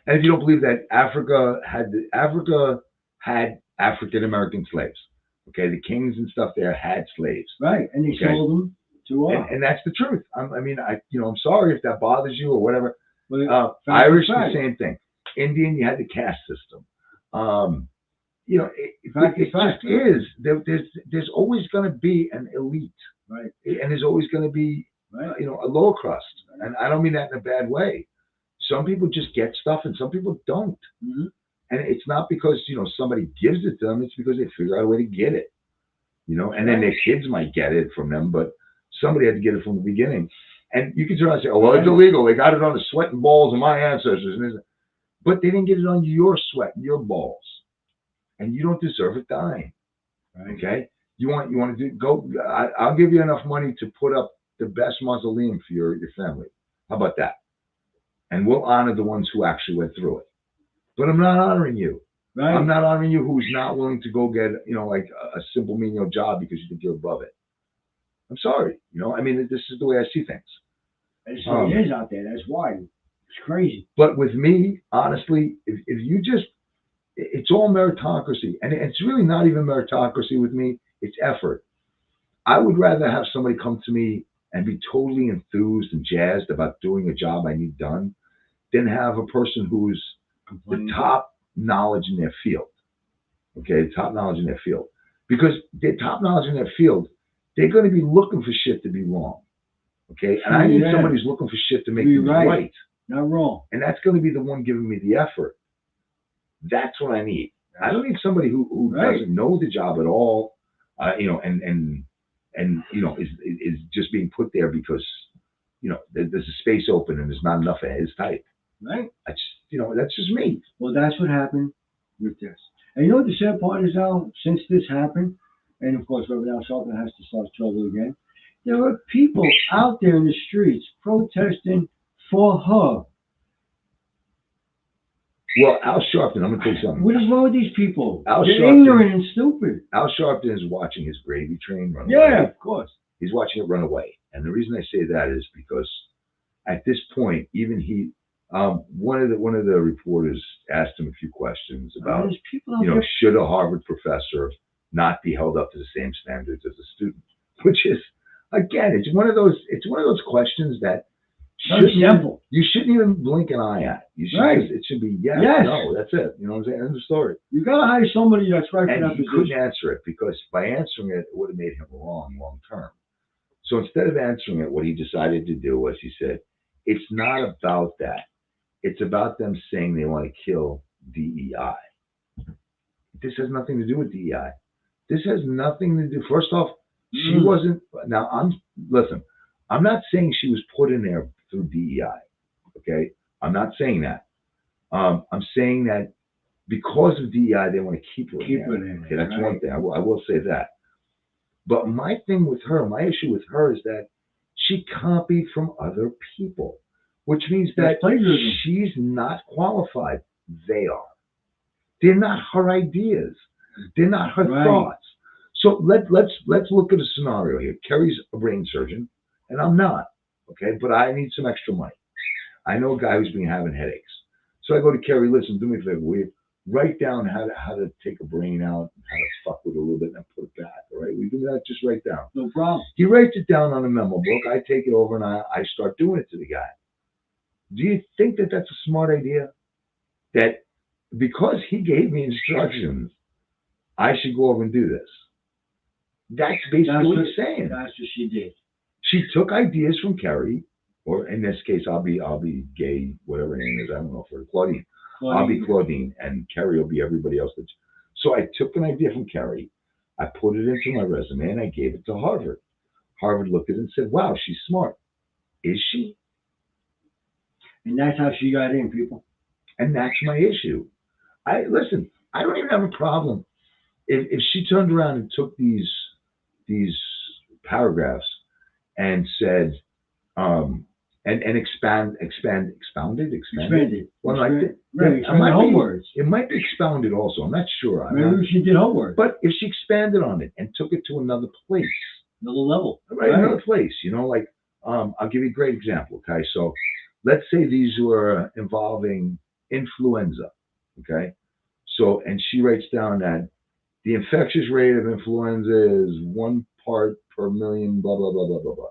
And if you don't believe that, Africa had African American slaves. Okay, the kings and stuff there had slaves, Right. And they Okay. sold them to us. and that's the truth. I'm sorry if that bothers you or whatever. But Irish, the fact. same thing. Indian, you had the caste system. Fact It is fact. just is. There's always going to be an elite, Right. and there's always going to be Right. a lower crust. And I don't mean that in a bad way. Some people just get stuff, and some people don't. Mm-hmm. And it's not because somebody gives it to them. It's because they figure out a way to get it. And then their kids might get it from them, but somebody had to get it from the beginning. And you can turn around and say, "Oh, well, it's illegal. They got it on the sweat and balls of my ancestors," but they didn't get it on your sweat and your balls, and you don't deserve a dime. Right. Okay? You want to go? I'll give you enough money to put up the best mausoleum for your family. How about that? And we'll honor the ones who actually went through it. But I'm not honoring you. Right. I'm not honoring you who's not willing to go get, like a simple menial job because you think you're above it. I'm sorry. This is the way I see things. That's what it is out there. That's why. It's crazy. But with me, honestly, if you just, it's all meritocracy. And it's really not even meritocracy with me. It's effort. I would rather have somebody come to me and be totally enthused and jazzed about doing a job I need done than have a person who's the top knowledge in their field. Okay, top knowledge in their field. Because their top knowledge in their field, they're going to be looking for shit to be wrong. Okay, and I need somebody who's looking for shit to make things right. Not wrong. And that's going to be the one giving me the effort. That's what I need. I don't need somebody who doesn't know the job at all, and is just being put there because there's a space open and there's not enough of his type. Right. That's just me. Well, that's what happened with this. And you know what the sad part is now? Since this happened, and of course, Reverend Al Sharpton has to start trouble again, there are people out there in the streets protesting for her. Well, Al Sharpton, I'm going to tell you something. What is wrong with these people? Al They're Sharpton- ignorant and stupid. Al Sharpton is watching his gravy train run away. Yeah, of course. He's watching it run away. And the reason I say that is because at this point, even he, one of the reporters asked him a few questions about, There's people out there. should a Harvard professor not be held up to the same standards as a student? Which is, again, it's one of those questions that Very simple. You shouldn't even blink an eye at. You should Right. just, it should be yes, Yes. no, that's it. You know what I'm saying? End of story. You gotta hire somebody that's right for And that he couldn't position. answer it because by answering it, it would have made him wrong long term. So instead of answering it, what he decided to do was he said, it's not about that. It's about them saying they want to kill DEI. This has nothing to do with DEI. This has nothing to do. First off, she wasn't. Now listen. I'm not saying she was put in there through DEI. Okay, I'm not saying that. I'm saying that because of DEI, they want to keep her in there. Okay, that's one thing. I will say that. But my thing with her, my issue with her is that she copied from other people, which means that plagiarism. she's not qualified. They are. They're not her ideas. They're not her thoughts. So let's look at a scenario here. Kerry's a brain surgeon, and I'm not. Okay, but I need some extra money. I know a guy who's been having headaches. So I go to Kerry, listen, do me a favor, write down how to take a brain out, how to fuck with it a little bit and put it back, all right? We do that, just write down. No problem. He writes it down on a memo book. I take it over and I start doing it to the guy. Do you think that that's a smart idea? That because he gave me instructions, I should go over and do this? That's basically what he's saying. That's what she did. She took ideas from Kerry, or in this case, I'll be Gay, whatever her name is. I don't know for Claudine. I'll be Claudine, and Kerry will be everybody else. So I took an idea from Kerry, I put it into my resume, and I gave it to Harvard. Harvard looked at it and said, "Wow, she's smart." Is she? And that's how she got in, people. And that's my issue. I don't even have a problem if she turned around and took these paragraphs and said, and expanded. Well, like homework. It might be expounded also. I'm not sure. Maybe she did homework. But if she expanded on it and took it to another place, another level, right? Another place, like I'll give you a great example. Okay, so let's say these were involving influenza. Okay, so and she writes down that the infectious rate of influenza is 1 part per million, blah blah blah blah blah blah.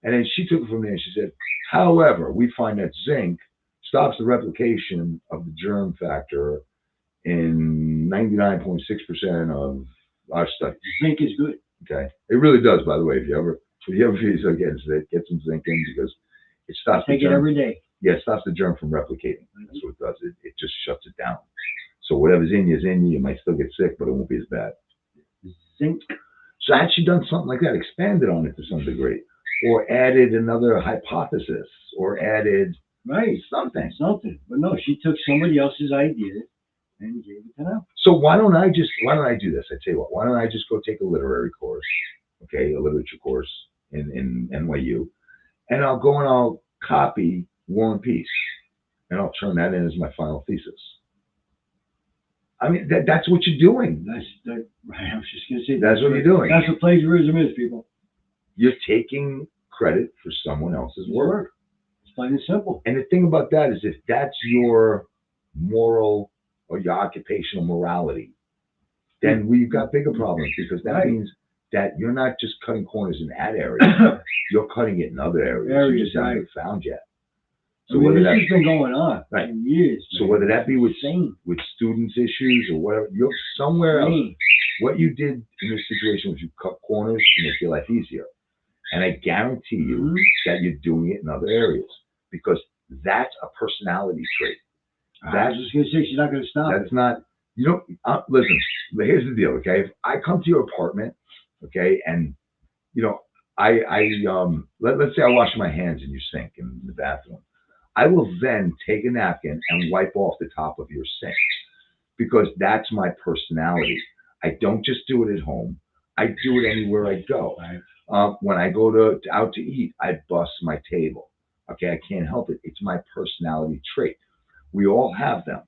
And then she took it from there and she said, however, we find that zinc stops the replication of the germ factor in 99.6% of our studies. Zinc is good. Okay. It really does, by the way. If you ever feel against it, get some zinc in because it stops the germ. Take it every day. Yeah, it stops the germ from replicating. That's what it does. It just shuts it down. So whatever's in you is in you. You might still get sick, but it won't be as bad. Zinc. So had she done something like that, expanded on it to some degree, or added another hypothesis, or added something. But no, she took somebody else's idea and gave it to them. So why don't I do this? I tell you what, why don't I just go take a literary course, okay, a literature course in NYU, and I'll go and I'll copy War and Peace, and I'll turn that in as my final thesis. I mean, that's what you're doing. I was just going to say. That's what you're doing. That's what plagiarism is, people. You're taking credit for someone else's work. It's plain and simple. And the thing about that is if that's your moral or your occupational morality, then we've got bigger problems because that means that you're not just cutting corners in that area. You're cutting it in other areas you just haven't found yet. So this has been going on for years. So whether that be with students' issues or whatever, you're somewhere else. What you did in this situation was you cut corners to make your life easier. And I guarantee you that you're doing it in other areas because that's a personality trait. I was just going to say, she's not going to stop. That's not, listen, here's the deal, okay? If I come to your apartment, okay, and, let's say I wash my hands in your sink in the bathroom. I will then take a napkin and wipe off the top of your sink because that's my personality. I don't just do it at home. I do it anywhere I go. When I go out to eat, I bust my table. Okay, I can't help it. It's my personality trait. We all have them.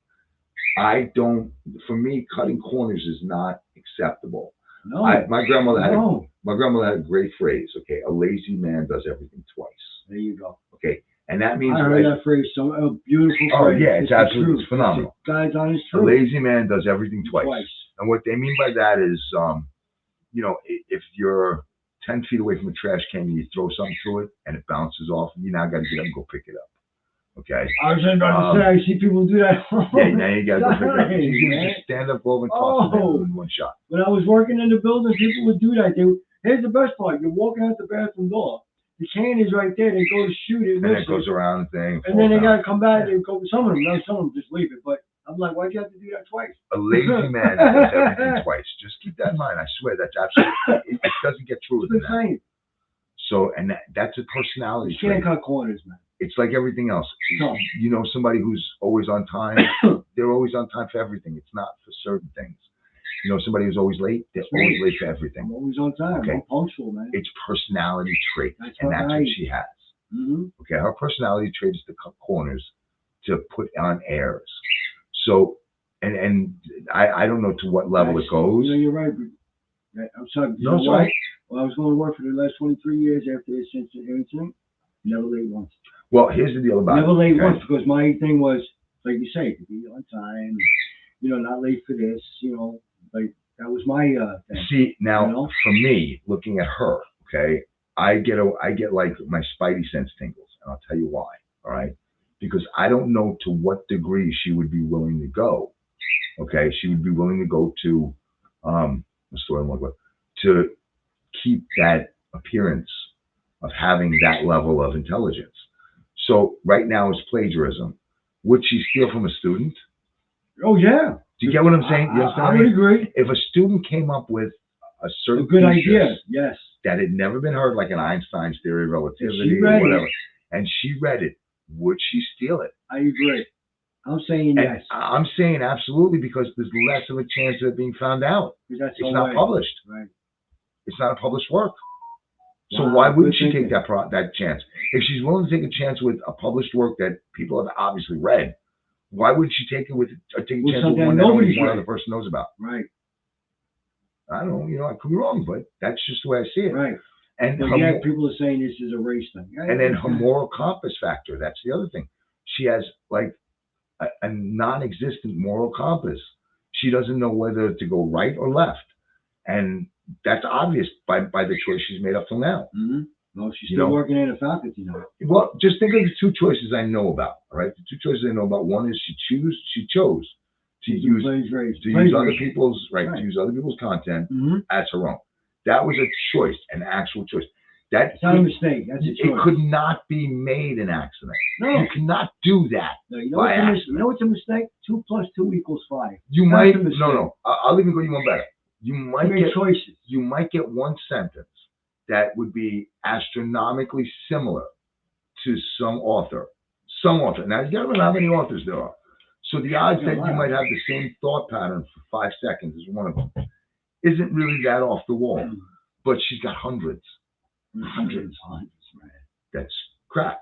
For me, cutting corners is not acceptable. No. My grandmother had a great phrase, okay? A lazy man does everything twice. There you go. Okay. And that means I heard that phrase, a beautiful phrase. Oh yeah, it's absolutely phenomenal. Guys, on his truth. A lazy man does everything twice. Twice. And what they mean by that is, if you're 10 feet away from a trash can and you throw something to it and it bounces off, you now got to get up and go pick it up. Okay? I was just about to say, I see people do that. Yeah, now you got to go pick it up. Nice, You can man. just stand up over and toss it Oh. in one shot. When I was working in the building, people would do that. Here's the best part. You're walking out the bathroom door. The can is right there. They go to shoot it. And it goes around the thing. And then they falls got to come back. They go, some of them just leave it. But I'm like, why'd you have to do that twice? down. A lazy man does everything twice. Just keep that in mind. I swear that's absolutely, it doesn't get truer It's than the that. same. So, and that's a personality You can't trait. cut corners, man. It's like everything else. No. You know somebody who's always on time, they're always on time for everything. It's not for certain things. You know somebody who's always late, they're always late for I'm everything. always on time. Okay. I'm punctual, man. It's personality trait, That's and that's what right. she has. Mm-hmm. Okay, her personality trait is to cut corners, to put on airs. So, and I don't know to what level it goes. You know, you're right. I'm sorry. You No, know it's what? all right. Well, I was going to work for the last 23 years after this incident. Never late once. Well, here's the deal about Never it. late okay? once, because my thing was, like you say, to be on time, you know, not late for this, you know, like that was my thing. See, now You know? for me, looking at her, okay, I get like my spidey sense tingles, and I'll tell you why. All right, because I don't know to what degree she would be willing to go. Okay, she would be willing to go to, what's the word I'm looking for? To keep that appearance of having that level of intelligence. So right now is plagiarism. Would she steal from a student? Oh, yeah. Do you get what I'm saying? You understand I what would mean? agree. If a student came up with a A certain good thesis idea. Yes. that had never been heard, like an Einstein's theory of relativity She read or whatever, it. and she read it, would she steal it? I agree. I'm saying And yes. I'm saying absolutely, because there's less of a chance of it being found out. 'Cause that's It's the not way. published. Right. It's not a published work. So Wow, why wouldn't good she thinking. take that chance? If she's willing to take a chance with a published work that people have obviously read, why wouldn't she take a chance With with something one that only nobody's one read. other person knows about? Right. I don't know, you know, I could be wrong, but that's just the way I see it. Right. And But her yeah, mo- people are saying this is a race thing. and then her moral compass factor, that's the other thing. She has like a non-existent moral compass. She doesn't know whether to go right or left. And that's obvious by the choice she's made up till now. Mm-hmm. Well, she's You still know? working in a faculty now. Well, just think of the two choices I know about, all right? The two choices I know about, one is she chose to use other people's, Right. to use other people's content Mm-hmm. as her own. That was a choice, an actual choice. That It's not a mistake. That's a it choice. could not be made an accident. No. You cannot do that. No, you know by what's a accident. you know what's a mistake? 2 + 2 = 5. You That's might a mistake. no. I'll even go you one better. You You might make get choices. you might get one sentence that would be astronomically similar to some author. Now you got to remember how many authors there are. So the odds Yeah, that you wow. might have the same thought pattern for 5 seconds is one of them. Isn't really that off the wall. But she's got hundreds. Hundreds, man. That's crap.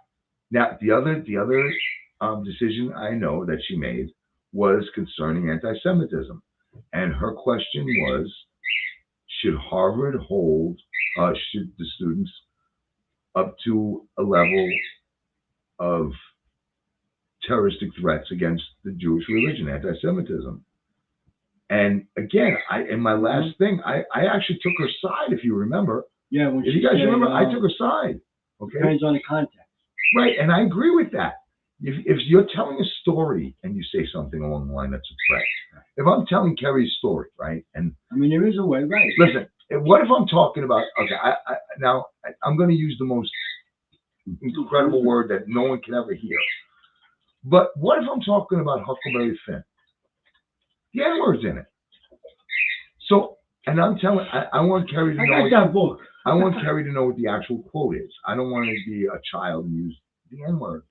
Now the other decision I know that she made was concerning anti-Semitism, and her question was, should Harvard hold should the students up to a level of terroristic threats against the Jewish religion, anti-Semitism? And again, in my last thing, I actually took her side, if you remember. Yeah, when If she you guys said, remember, I took her side. Okay. Depends on the context. Right, and I agree with that. If you're telling a story and you say something along the line that's a threat, if I'm telling Kerry's story, right, and I mean, there is a way, right? listen, what if I'm talking about, okay, I'm going to use the most incredible word that no one can ever hear, but what if I'm talking about Huckleberry Finn? The N-word's in it. So, and I'm telling, I want Kerry to I know. got that book. I want Kerry to know what the actual quote is. I don't want to be a child and use the N-word.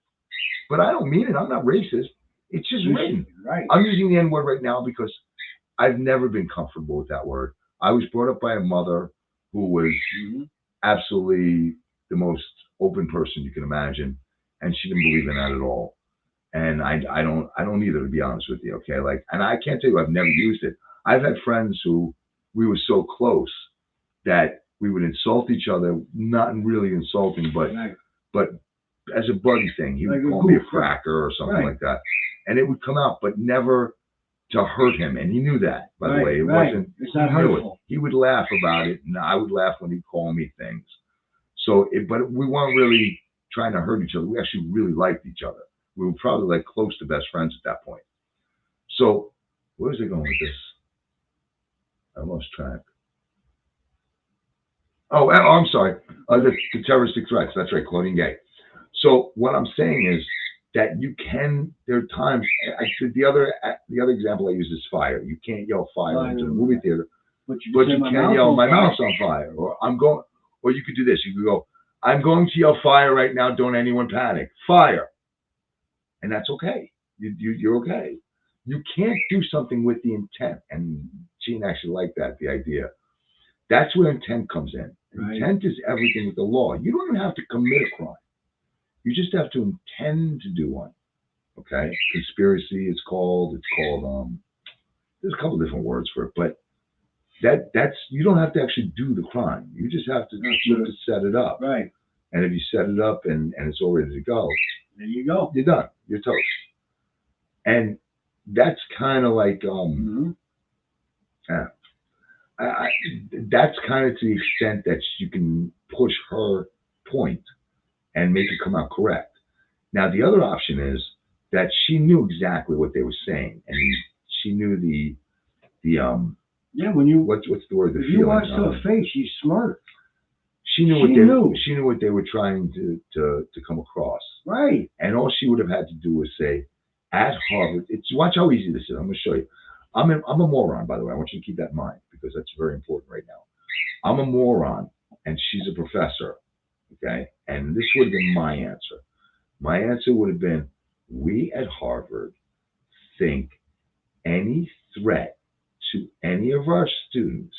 But I don't mean it. I'm not racist. It's just written. Right. I'm using the N-word right now because I've never been comfortable with that word. I was brought up by a mother who was absolutely the most open person you can imagine, and she didn't believe in that at all. And I don't either, to be honest with you. Okay, like, and I can't tell you I've never used it. I've had friends who we were so close that we would insult each other, not really insulting, but as a buddy thing. He would Like a call me a goof, cracker or something right. like that. And it would come out, but never to hurt him, and he knew that. By the way, it right. wasn't. It's not he knew it. hurtful. He would laugh about it, and I would laugh when he'd call me things. So, but we weren't really trying to hurt each other. We actually really liked each other. We were probably like close to best friends at that point. So, where's it going with this? I lost track. Oh, I'm sorry. The terroristic threats. That's right, Claudine Gay. So what I'm saying is that you can. There are times. The other example I use is fire. You can't yell fire into the movie theater, but you can yell my mouth's on fire, or I'm going. Or you could do this. You could go, I'm going to yell fire right now. Don't anyone panic. Fire. And that's okay. You're okay. You can't do something with the intent. And Gene actually liked that, the idea. That's where intent comes in. Right. Intent is everything with the law. You don't even have to commit a crime. You just have to intend to do one. Okay? Conspiracy is called. It's called, there's a couple different words for it, but that's you don't have to actually do the crime. You just have to set it up. Right. And if you set it up and it's all ready to go, there you go. You're done. You're toast. And that's kind of like that's kind of to the extent that you can push her point and make it come out correct. Now the other option is that she knew exactly what they were saying, and she knew the yeah, when you what's the word? The if feeling. You watched her face. She's smart. She knew what they were trying to come across. Right. And all she would have had to do was say, at Harvard. Watch how easy this is. I'm going to show you. I'm a moron, by the way. I want you to keep that in mind because that's very important right now. I'm a moron, and she's a professor. Okay. And this would have been my answer. My answer would have been, we at Harvard think any threat to any of our students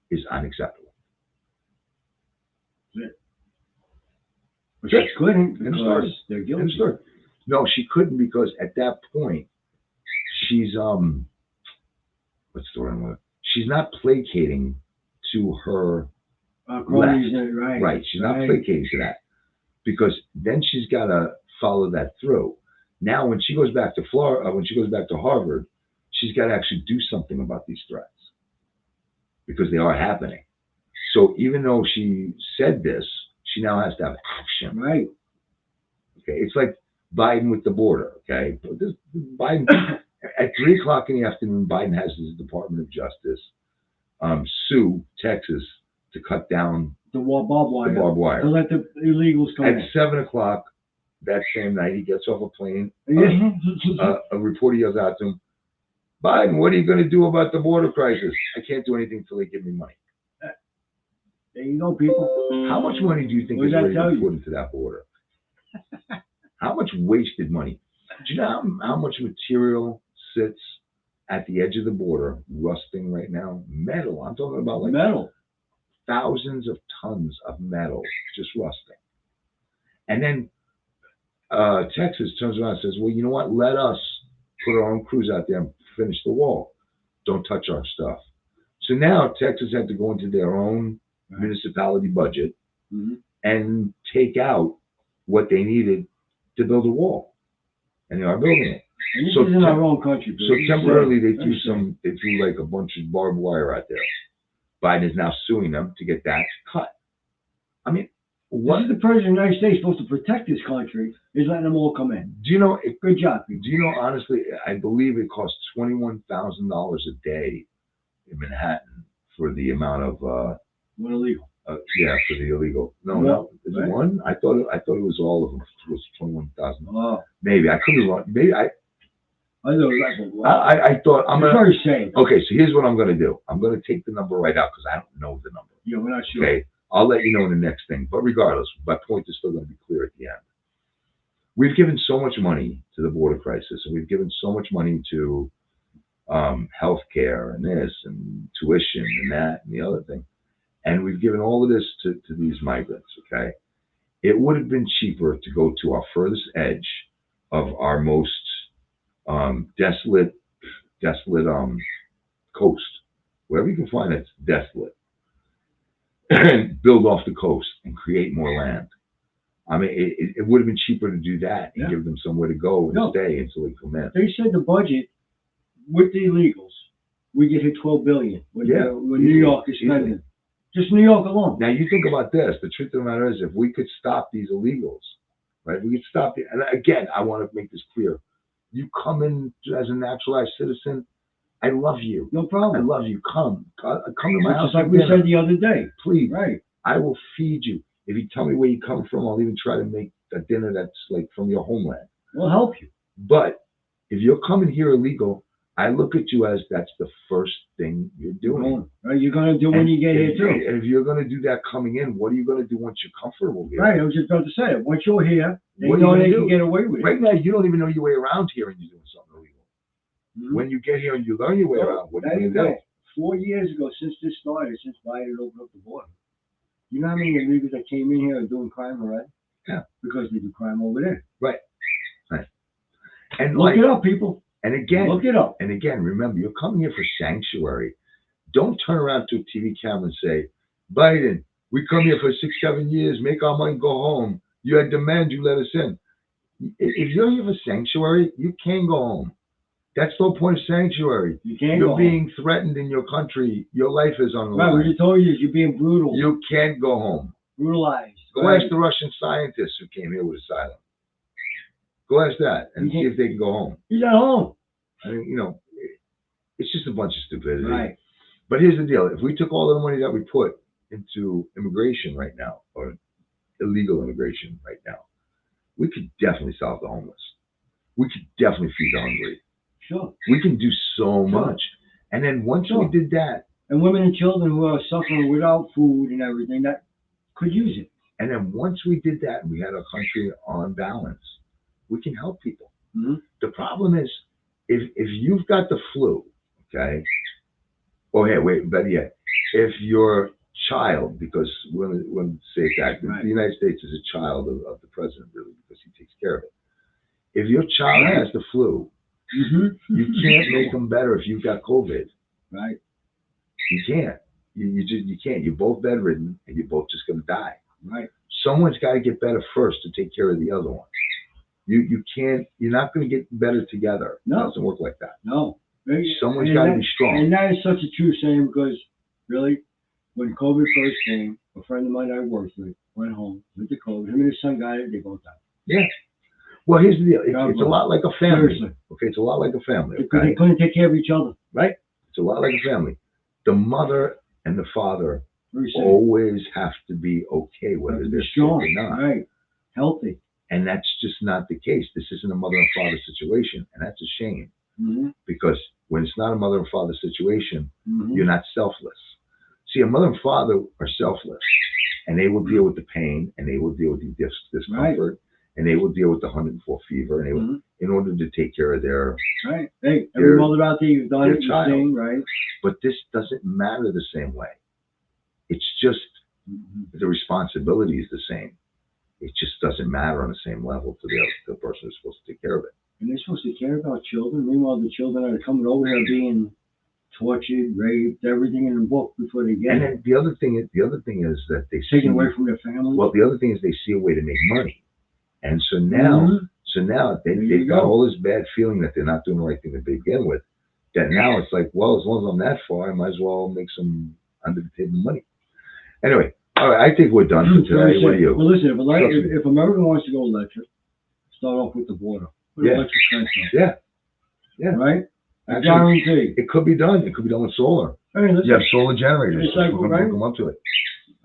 is unacceptable. But she couldn't because they're guilty. No, she couldn't because at that point, she's what's the word? She's not placating to her left. Right. She's not placating to that because then she's got to follow that through. Now, when she goes back to Florida, when she goes back to Harvard, she's got to actually do something about these threats because they are happening. So even though she said this, she now has to have action. Right. Okay. It's like Biden with the border. Okay. But Biden at 3:00 in the afternoon, Biden has his Department of Justice sue Texas to cut down the barbed wire. To let the illegals come in. At 7:00 that same night, he gets off a plane. A reporter yells out to him, Biden, what are you going to do about the border crisis? I can't do anything until they give me money. There you go, people. How much money do you think is ready to be put into that border? How much wasted money? Do you know how much material sits at the edge of the border rusting right now? Metal. I'm talking about like metal. Thousands of tons of metal just rusting. And then Texas turns around and says, well, you know what? Let us put our own crews out there and finish the wall. Don't touch our stuff. So now Texas had to go into their own municipality budget and take out what they needed to build a wall. And they are building it. And this is in our own country. So temporarily they threw like a bunch of barbed wire out there. Biden is now suing them to get that cut. I mean, what is the president of the United States supposed to protect this country? Is letting them all come in. Do you know? Good job. Do you know? Honestly, I believe it costs $21,000 a day in Manhattan for the amount of one illegal. For the illegal. No, is it one? I thought it was all of them. It was 21,000. Oh, maybe I could be wrong. Maybe I know exactly. I thought I'm gonna. Very safe. Okay, so here's what I'm gonna do. I'm gonna take the number right out because I don't know the number. Yeah, we're not sure. Okay, I'll let you know in the next thing. But regardless, my point is still going to be clear at the end. We've given so much money to the border crisis, and we've given so much money to healthcare and this and tuition and that and the other thing, and we've given all of this to these migrants. Okay, it would have been cheaper to go to our furthest edge of our most desolate coast, wherever you can find it's desolate, and build off the coast and create more land. I mean, it would have been cheaper to do that and give them somewhere to go and stay until they come in. They said the budget with the illegals, we get hit 12 billion. When New York is Easily. spending. Just New York alone. Now you think about this. The truth of the matter is, if we could stop these illegals, right? We could stop the. And again, I want to make this clear. You come in as a naturalized citizen. I love you. No I problem. love you. Come to my house. Just like for we dinner. said the other day. Please. Right. I will feed you. If you tell me where you come from, I'll even try to make a dinner that's like from your homeland. We'll help you. But if you're coming here illegal, I look at you as that's the first thing you're doing. Right. You're going to do when you get here, too. And if you're going to do that coming in, what are you going to do once you're comfortable here? Right. I was just about to say it. Once you're here, they What are you know gonna they do? can get away with it. Right now, you don't even know your way around here and you're doing something illegal. Mhm. When you get here and you learn your way around, what are There you you going to go. 4 years ago, since this started, since Biden opened up the border, you know how many illegals that came in here are doing crime already? Yeah. Because they do crime over there. do? And Look like, it up, people. and again, Look it up. and again, remember, you're coming here for sanctuary. Don't turn around to a TV camera and say, Biden, we come here for 6-7 years, make our money, go home. You had demand, you let us in. If you're here for sanctuary, you can go home. That's the whole point of sanctuary. You can't You're go being threatened in your country. Your life is on the home. Right, what line. you told you is you're being brutal. You can't go home. Brutalized. Go Right. ask the Russian scientists who came here with asylum. Go ask that and see if they can go home. He's at home. I mean, it's just a bunch of stupidity. Right. But here's the deal. If we took all of the money that we put into immigration right now, or illegal immigration right now, we could definitely solve the homeless. We could definitely feed the hungry. Sure. We can do so Sure. much. And then once Sure. we did that, And women and children who are suffering without food and everything that could use it. and then once we did that and we had our country on balance, we can help people. Mhm. The problem is, if you've got the flu, okay, better yet, if your child, because we're going to say that, Right. the United States is a child of the president, really, because he takes care of it. If your child Right. has the flu, you can't make them better if you've got COVID. Right. You can't. You can't. You're both bedridden, and you're both just going to die. Right. Someone's got to get better first to take care of the other one. You can't. You're not going to get better together. No. It doesn't work like that. No. Someone's And got to that- be strong. And that is such a true saying because, really, when COVID first came, a friend of mine I worked with went home with the COVID. Him and his son got it. They both died. Well, here's the deal. God It's a bless. lot like a family. Seriously. Okay, it's a lot like a family. Because Okay, they couldn't take care of each other. it's a lot like a family. The mother and the father Very safe. always have to be okay whether Be they're sick strong. or not. Right. Healthy. And that's just not the case. This isn't a mother and father situation, and that's a shame Mm-hmm. because when it's not a mother and father situation, Mm-hmm. you're not selfless. See, a mother and father are selfless, and they will deal with the pain, and they will deal with the discomfort, and they will deal with the 104 fever, and they will, Mhm. in order to take care of their. Right. Hey, Their- every mother out there, you've done their it. You've child. seen, right? But this doesn't matter the same way. It's just Mm-hmm. the responsibility is the same. It just doesn't matter on the same level to the person who's supposed to take care of it. And they're supposed to care about children. Meanwhile, the children that are coming over here being tortured, raped, everything in the book before they get And it. then the other thing is that they see, Taken away from their family. well, the other thing is they see a way to make money, and so now. Mhm. So now There you they've got go. all this bad feeling that they're not doing the right thing to begin with. That now it's like, well, as long as I'm that far, I might as well make some under the table money. Anyway, all right, I think we're done for today. What do you? Well, listen, Trust me. if America wants to go electric, start off with the border. Put Yeah. electric fence up. Yeah. Yeah. Right? I Actually, guarantee. it could be done. It could be done with solar. I mean, listen, You have solar generators. It's like, Hook 'em- right? hook 'em up to it.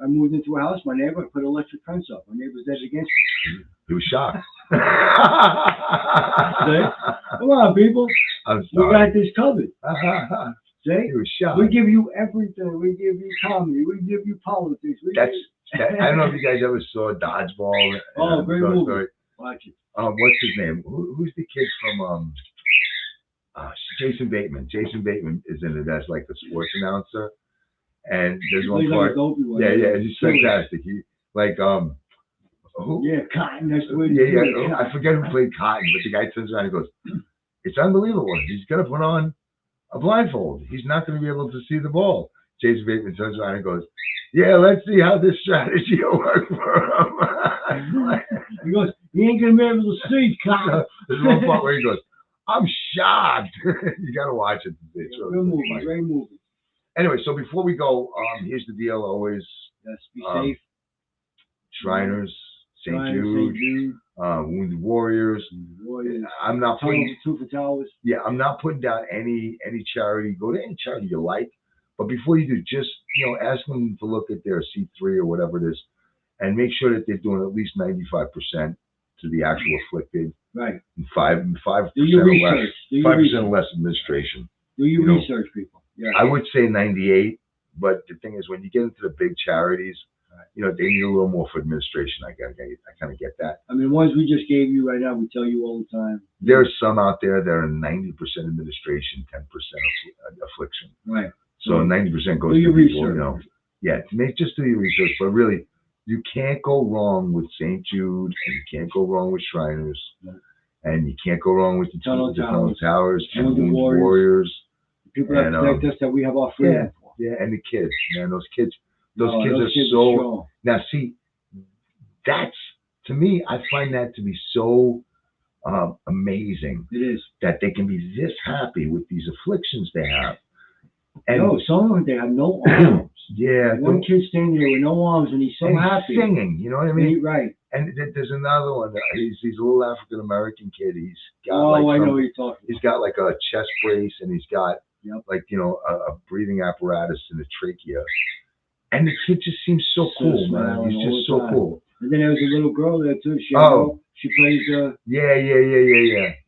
I moved into a house, my neighbor put electric fence up. My neighbor's dead against it. He was shocked. Come on, people. I'm We sorry. got this covered. See? He was shocked. We give you everything. We give you comedy. We give you politics. That's. I don't know if you guys ever saw Dodgeball. Oh, great movie. Sorry. Watch it. What's his name? Who's the kid from Jason Bateman? Jason Bateman is in it as like the sports announcer, and there's one Plays like a part. dopey one. Yeah, he's fantastic. He like who? Yeah, Cotton. That's the way to Yeah, do it. yeah. I forget who played Cotton, but the guy turns around and goes, "It's unbelievable. He's gonna put on a blindfold. He's not gonna be able to see the ball." Jason Bateman turns around and goes, "Yeah, let's see how this strategy will work for him." He goes, you ain't gonna be able to see, Cotton. There's one part where he goes, I'm shocked. You gotta watch it. It's really Good movie, funny. great movie. Anyway, so before we go, here's the deal. Always Yes, be Um, safe. Shriners, St. Ryan, Jude, St. Jude, Wounded Warriors. Warriors, I'm not Tunnel putting. Two for Towers. Yeah, I'm not putting down any charity. Go to any charity you like, but before you do, just ask them to look at their C3 or whatever it is, and make sure that they're doing at least 95% to the actual afflicted, Right. and 5% Do your or less, research. Do your 5% research. less administration. Do your you know, research, people. Yeah. I would say 98, but the thing is, when you get into the big charities, they need a little more for administration. I kind of get that. I mean, the ones we just gave you right now, we tell you all the time. There's some out there that are 90% administration, 10% affliction. Right. So 90% goes Do your to people, research. Yeah, just do your research. But really, you can't go wrong with St. Jude, and you can't go wrong with Shriners, and you can't go wrong with the Tunnel Towers and Wounded Wounded Warriors. Warriors. People that protect us, that we have our freedom for. Yeah, and the kids, man, those kids are kids so. strong. Now, see, that's, to me, I find that to be so amazing It is. that they can be this happy with these afflictions they have. And No, some of them, they have no arms. yeah, One kid standing there with no arms, and he's so and happy. he's singing, you know what I mean? Right. And there's another one. He's a little African American kid. He's got Oh, I some- know what you're talking He's got like a chest brace, and he's got Yep. like a breathing apparatus in the trachea. And the kid just seems so So cool, man. smiling He's all just the so time. cool. And then there was a little girl there too. She plays Yeah.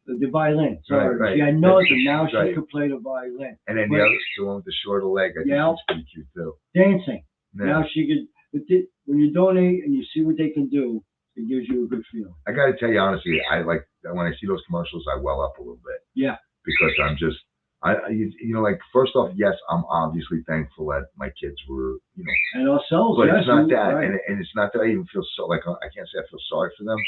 the violin. Sorry, Right. she had nothing. Now she Right. could play the violin. And then But- the one with the shorter leg, I think Yeah. he's pretty cute too. Dancing. Yeah. Now she could. But when you donate and you see what they can do, it gives you a good feeling. I got to tell you honestly, I like when I see those commercials, I well up a little bit. Yeah. Because I'm just, like first off, yes, I'm obviously thankful that my kids were, And ourselves. but yes, it's not we- that, right. and it's not that I even feel so like I can't say I feel sorry for them.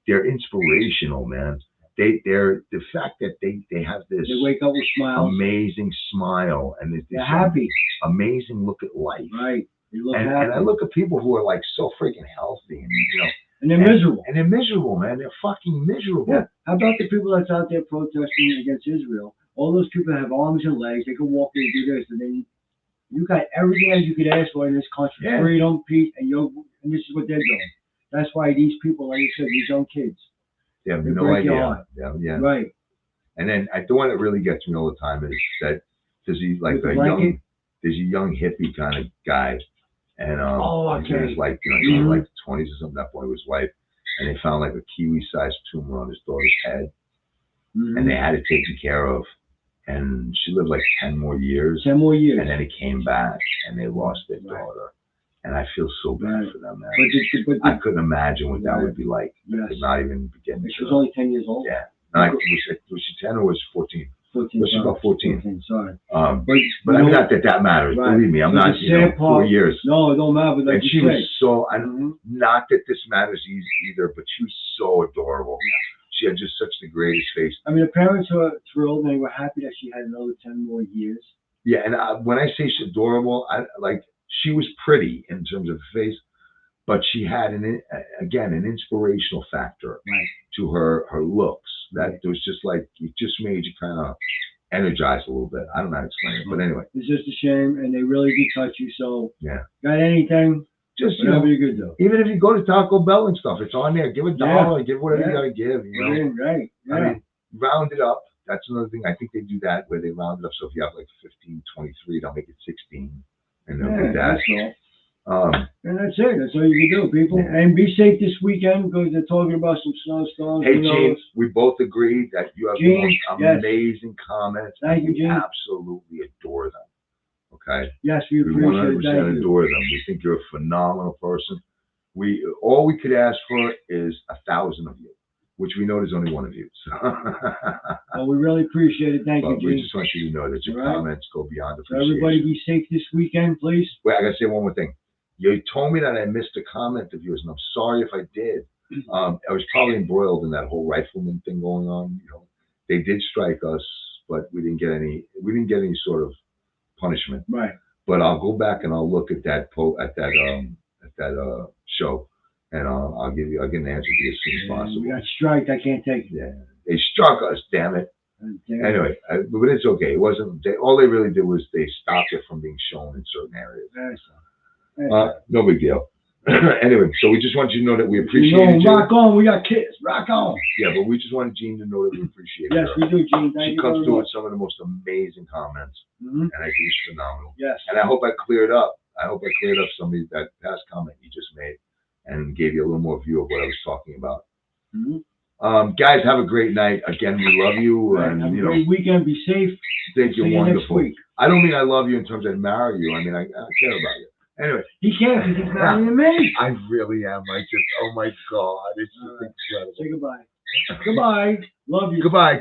They're inspirational, man. They're the fact that they have this They wake up with smiles. amazing smile and this They're happy. amazing look at life. Right. They look And happy. I look at people who are like so freaking healthy and and they're miserable. and they're miserable, man. They're fucking miserable. Yeah. How about the people that's out there protesting against Israel? All those people have arms and legs. They can walk and do this, and then you got everything that you could ask for in this country: Yeah. freedom, peace, and this is what they're doing. That's why these people, like you said, these young kids, They have They no break your idea. heart. Yeah. right? And then the one that really gets me all the time is that there's With the blanket? there's a young hippie kind of guy, and his okay. name's like Mhm. like 20s or something. That boy was white, and they found like a kiwi-sized tumor on his daughter's head, Mhm. and they had it taken care of, and she lived like 10 more years, 10 more years. and then it came back, and they lost their Right. daughter, and I feel so bad Right. for them, man. but I couldn't imagine what that Right. would be like. I Yes. could not even begin she was to. only 10 years old. Yeah. Was she 10 or was she 14? 14. Well, she's about 14. Sorry. But But I you mean, know- not that matters. Right. Believe me, I'm But not. the sad 4 part- years. No, it don't matter. But like And she you was say, so. Mhm. Not that this matters either, but she was so adorable. She had just such the greatest face. I mean, the parents were thrilled and they were happy that she had another 10 more years. Yeah, and when I say she's adorable, she was pretty in terms of face, but she had an inspirational factor Right. to her looks that it was just like it just made you kind of energized a little bit. I don't know how to explain it, but anyway, It's just a shame, and they really did touch you. So, Yeah. got anything? just Whatever you could do. even if you go to Taco Bell and stuff, it's on there. Give a $1, give whatever you Yeah. gotta give. Right. Yeah. I mean, round it up. That's another thing. I think they do that where they round it up. So if you have like 15, 23, they'll make it 16, and they'll do that. That's all. Um, And that's it. That's all you can do, people. Yeah. And be safe this weekend because they're talking about some snowstorms. Hey, Who knows? Gene, we both agree that you have the Gene, most yes. amazing comments. Thank you, We Gene. absolutely adore them. Okay? Yes, we We appreciate it. 100% Thank you. adore them. We think you're a phenomenal person. All we could ask for is 1,000 of you, which we know there's only one of you. So. Well, we really appreciate it. Thank you, But we Gene. just want you to know that your All right. comments go beyond So appreciation. everybody be safe this weekend, please. Wait, I gotta say one more thing. You told me that I missed a comment of yours, and I'm sorry if I did. I was probably embroiled in that whole rifleman thing going on. They did strike us, but we didn't get any. We didn't get any sort of punishment. Right. But I'll go back and I'll look at that show, and I'll get an answer to you as soon as We possible. got striked. I can't take it. Yeah, they struck us. Damn it. Anyway, but it's okay. It wasn't. All they really did was they stopped it from being shown in certain areas. No big deal. Anyway, so we just want you to know that we appreciate you. Rock on, we got kids. Rock on. Yeah, but we just wanted Jean to know that we appreciate her. Yes, we do, Gene. Thank She you comes very through much. with some of the most amazing comments, Mhm. and I think it's phenomenal. Yes. And I hope I cleared up. That past comment you just made, and gave you a little more view of what I was talking about. Mhm. Guys, have a great night. Again, we love you, and Have a you know, great weekend. Be safe. think you're See you next wonderful. week. I don't mean I love you in terms of marry you. I mean I care about you. Anyway, He can't because he's marrying me. I really am. Oh my God, it's just incredible. Say goodbye. Goodbye. Love you. Goodbye.